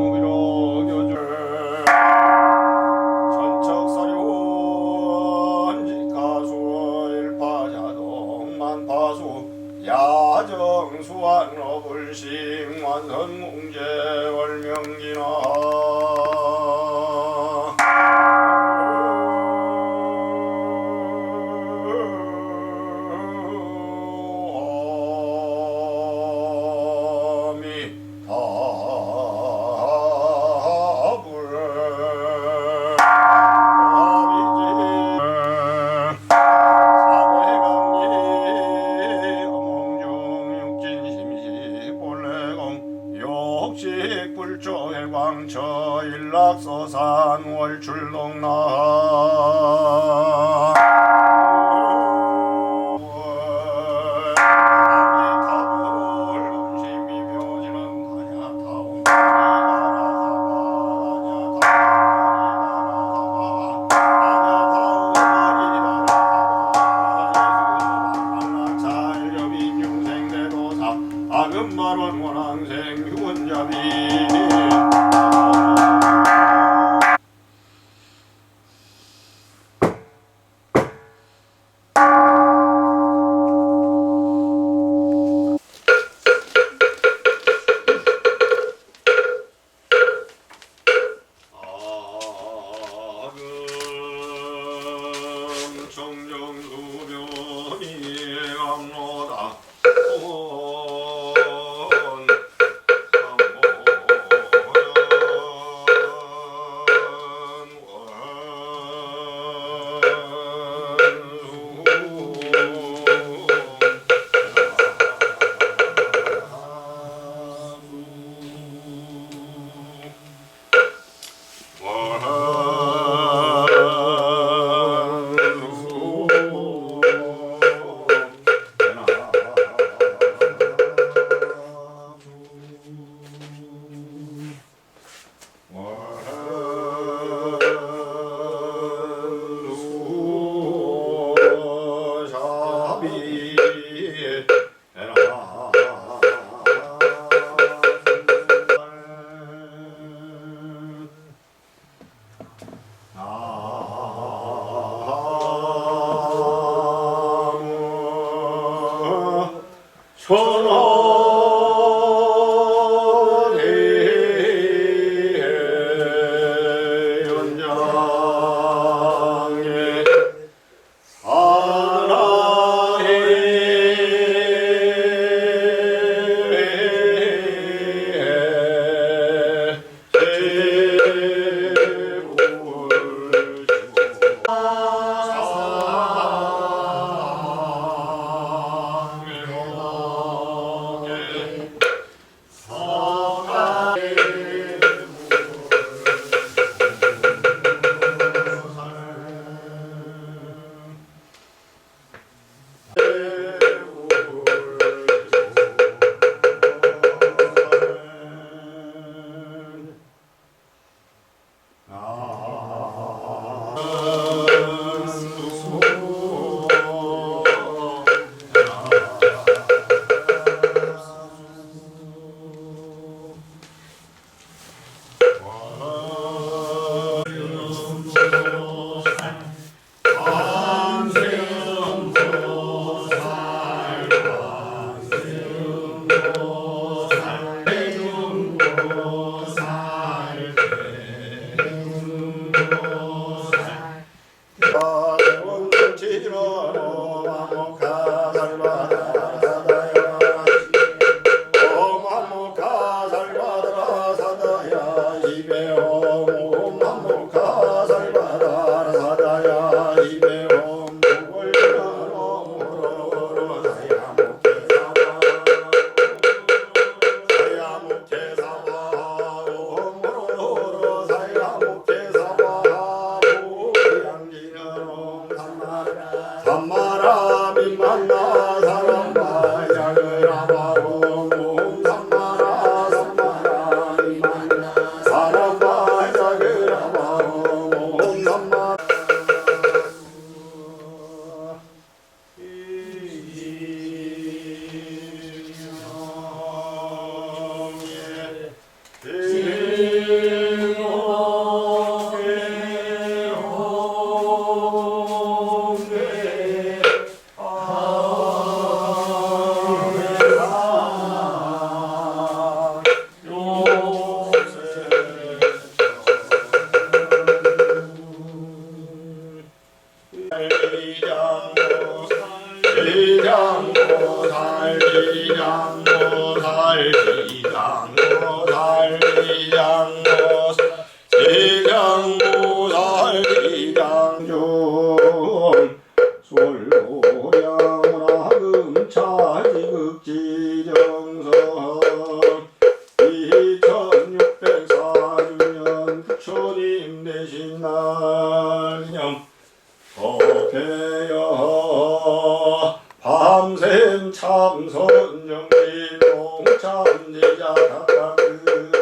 남위로교주 전척사료원지 가수일파자동 만파수 야정수완 어불심 완선공제 월명기나 불조해광처 일락서산 월출동나 아금마론 원항생 유원자비 정정수변이 감로다 부처님 되신 날념 법회여 밤샘 참선 정진 농참제자 각각등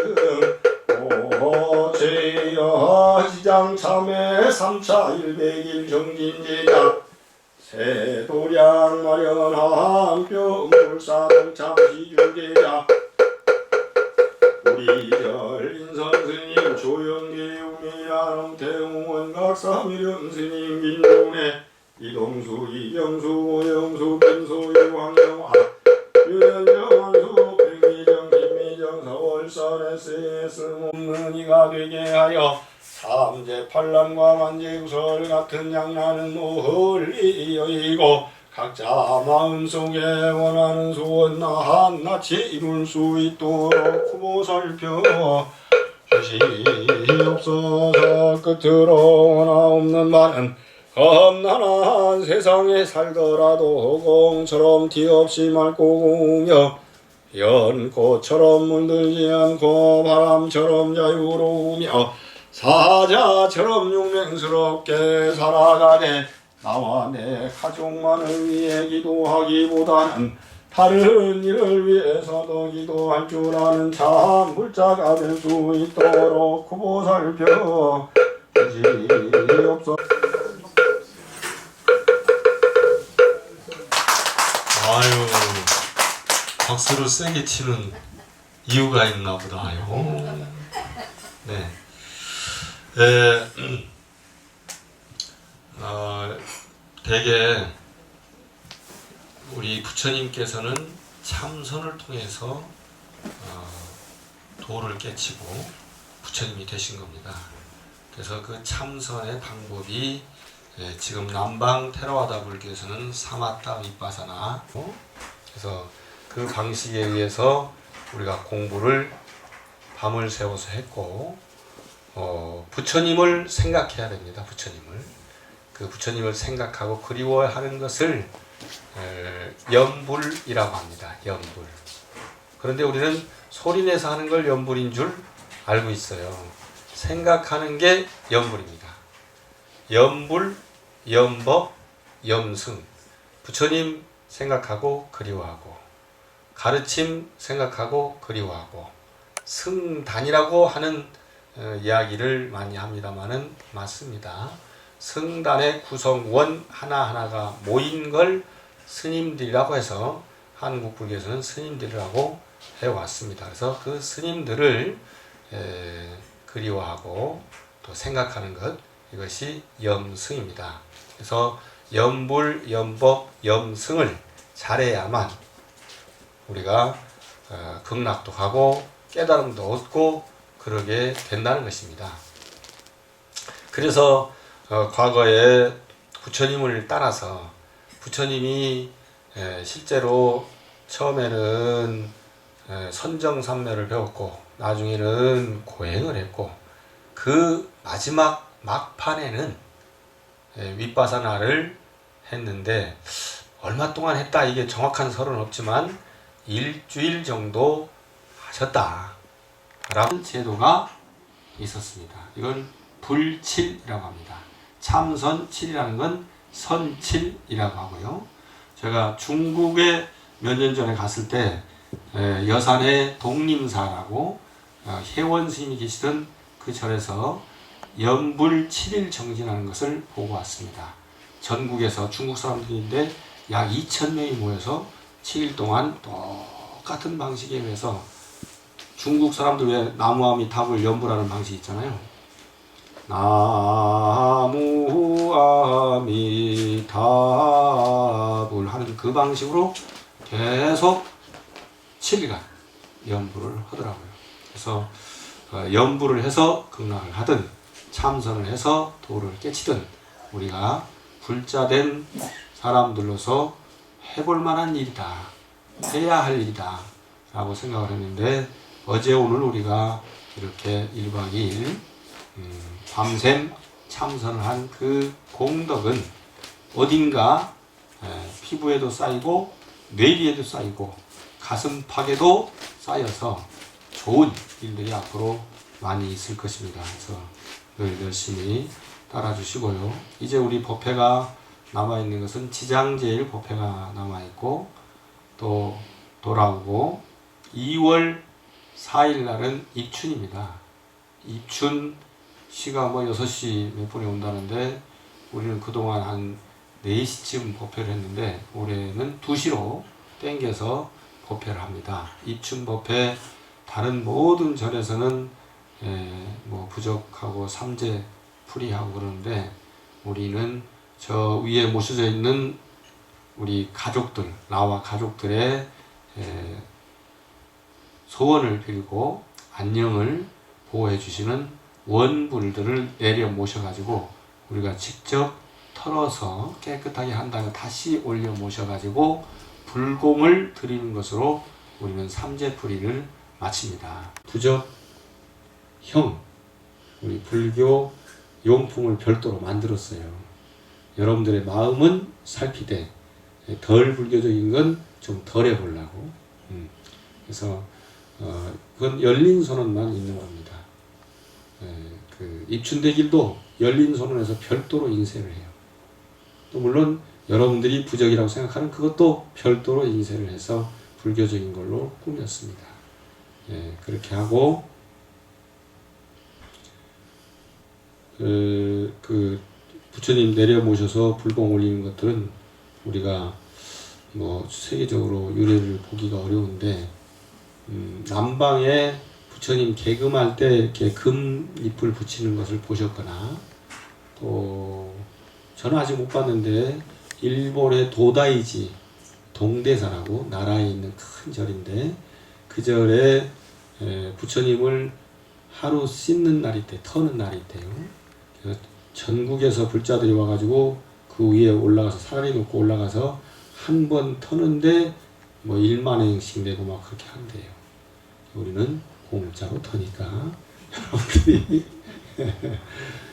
오제여 시장 참회 3차 100일 정진제자 세도량 마련한 뿅불사 동참 시중제자 우리절 인선스님 조영계 우미야롱 태웅원 각사미련 스님 김종래 이동수 이경수 오영수 김소유 황영화 유연정원수 백미정 김미정 서월선 SS 없는 이가 되게 하여 삼재 팔남과 만재구설 같은 양나는 오헐리 여이고 각자 마음속에 원하는 소원 한낱이 이룰 수 있도록 후보 살펴 주시옵소서. 끝으로 원하 없는 많은 험난한 세상에 살더라도 공처럼 티없이 맑고 공여 연꽃처럼 물들지 않고 바람처럼 자유로우며 사자처럼 용맹스럽게 살아가네. 나와 내 가족만을 위해 기도하기보다는 다른 일을 위해서도 기도할 줄 아는 참 불자가 될 수 있도록 후보 살펴 주시옵소서. 아유, 박수를 세게 치는 이유가 있나 보다요. 네. 대개 우리 부처님께서는 참선을 통해서 도를 깨치고 부처님이 되신 겁니다. 그래서 그 참선의 방법이 지금 남방 테라와다 불교에서는 사마타 위파사나, 그래서 그 방식에 의해서 우리가 공부를 밤을 새워서 했고, 부처님을 생각해야 됩니다. 그 부처님을 생각하고 그리워하는 것을 염불이라고 합니다. 염불. 그런데 우리는 소리내서 하는 걸 염불인 줄 알고 있어요. 생각하는 게 염불입니다. 염불, 염법, 염승. 부처님 생각하고 그리워하고, 가르침 생각하고 그리워하고, 승단이라고 하는 이야기를 많이 합니다만은 맞습니다. 승단의 구성원 하나하나가 모인 걸 스님들이라고 해서 한국 불교에서는 스님들이라고 해왔습니다. 그래서 그 스님들을 그리워하고 또 생각하는 것, 이것이 염승입니다. 그래서 염불, 염법, 염승을 잘해야만 우리가 극락도 가고 깨달음도 얻고 그러게 된다는 것입니다. 그래서 과거에 부처님을 따라서 부처님이 실제로 처음에는 선정삼매를 배웠고 나중에는 고행을 했고 그 마지막 막판에는 윗바사나를 했는데 얼마 동안 했다 이게 정확한 설은 없지만 일주일 정도 하셨다 라는 제도가 있었습니다. 이걸 불칠이라고 합니다. 참선칠이라는 건 선칠이라고 하고요. 제가 중국에 몇 년 전에 갔을 때 여산의 독림사라고 혜원 스님이 계시던 그 절에서 염불 7일 정진하는 것을 보고 왔습니다. 전국에서 중국 사람들인데 약 2,000명이 모여서 7일 동안 똑같은 방식에 의해서 중국 사람들 왜 나무아미탑을 염불하는 방식이 있잖아요. 나무아미탑을 하는 그 방식으로 계속 7일간 염불을 하더라고요. 그래서 염불을 해서 극락을 하든 참선을 해서 도를 깨치든 우리가 불자된 사람들로서 해볼 만한 일이다. 해야 할 일이다 라고 생각을 했는데, 어제 오늘 우리가 이렇게 1박 2일 밤샘 참선을 한 그 공덕은 어딘가 피부에도 쌓이고 뇌리에도 쌓이고 가슴팍에도 쌓여서 좋은 일들이 앞으로 많이 있을 것입니다. 그래서 늘 열심히 따라주시고요. 이제 우리 법회가 남아있는 것은 지장제일 법회가 남아있고, 또 돌아오고 2월 4일 날은 입춘입니다. 입춘 시가 뭐 6시 몇 분에 온다는데, 우리는 그동안 한 4시쯤 법회를 했는데 올해는 2시로 땡겨서 법회를 합니다. 입춘 법회 다른 모든 절에서는 뭐 부적하고 삼재 풀이하고 그러는데, 우리는 저 위에 모셔져 있는 우리 가족들, 나와 가족들의 소원을 빌고 안녕을 보호해 주시는 원불들을 내려 모셔가지고 우리가 직접 털어서 깨끗하게 한 다음에 다시 올려 모셔가지고 불공을 드리는 것으로 우리는 삼재풀이를 마칩니다. 부적, 형, 우리 불교 용품을 별도로 만들었어요. 여러분들의 마음은 살피되 덜 불교적인 건 좀 덜 해보려고. 그래서 그건 열린 선언만 있는 겁니다. 그 입춘대길도 열린 선언에서 별도로 인쇄를 해요. 또 물론 여러분들이 부적이라고 생각하는 그것도 별도로 인쇄를 해서 불교적인 걸로 꾸몄습니다. 그렇게 하고 그 부처님 내려 모셔서 불공 올리는 것들은 우리가 뭐 세계적으로 유래를 보기가 어려운데, 남방에 부처님 개금할 때 이렇게 금 잎을 붙이는 것을 보셨거나, 또 저는 아직 못 봤는데 일본의 도다이지 동대사라고 나라에 있는 큰 절인데, 그 절에 부처님을 하루 씻는 날이 때, 터는 날이 있대요. 그래서 전국에서 불자들이 와가지고 그 위에 올라가서 사다리 놓고 올라가서 한 번 터는데 뭐 1만행씩 내고 막 그렇게 한대요. 우리는 공짜로 터니까 여러분들이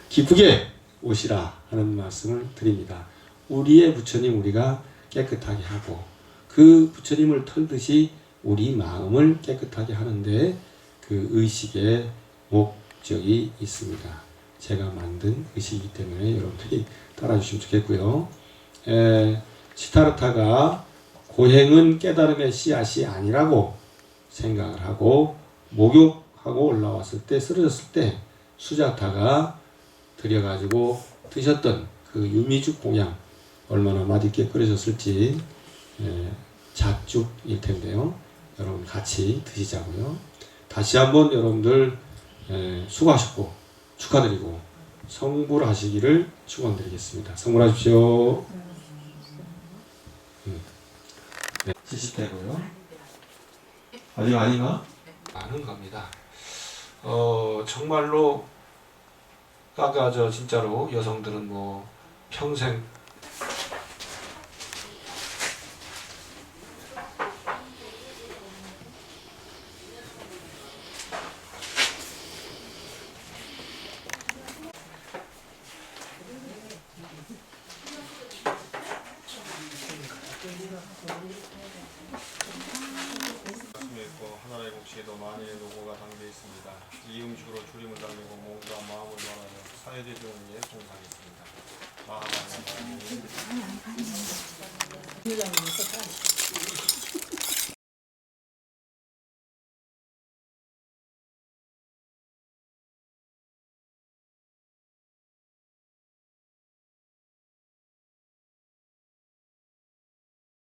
기쁘게 오시라 하는 말씀을 드립니다. 우리의 부처님 우리가 깨끗하게 하고, 그 부처님을 털듯이 우리 마음을 깨끗하게 하는데 그 의식의 목적이 있습니다. 제가 만든 의식이기 때문에 여러분들이 따라주시면 좋겠고요. 시타르타가 고행은 깨달음의 씨앗이 아니라고 생각을 하고 목욕하고 올라왔을 때, 쓰러졌을 때 수자타가 들여가지고 드셨던 그 유미죽 공양 얼마나 맛있게 끓여졌을지 잣죽일 텐데요. 여러분 같이 드시자고요. 다시 한번 여러분들 수고하셨고 축하드리고 성불하시기를 축원드리겠습니다. 성불하십시오. 네, 70대고요. 아직 아닌가? 아는 겁니다. 정말로 아까 저 진짜로 여성들은 뭐 평생 하나의 곡식에도 만일의 노고가 담겨 있습니다. 이 음식으로 주림을 달리고 몸과 마음을 말하여 사회대중을 위해 봉사하겠습니다. 마하바야바야.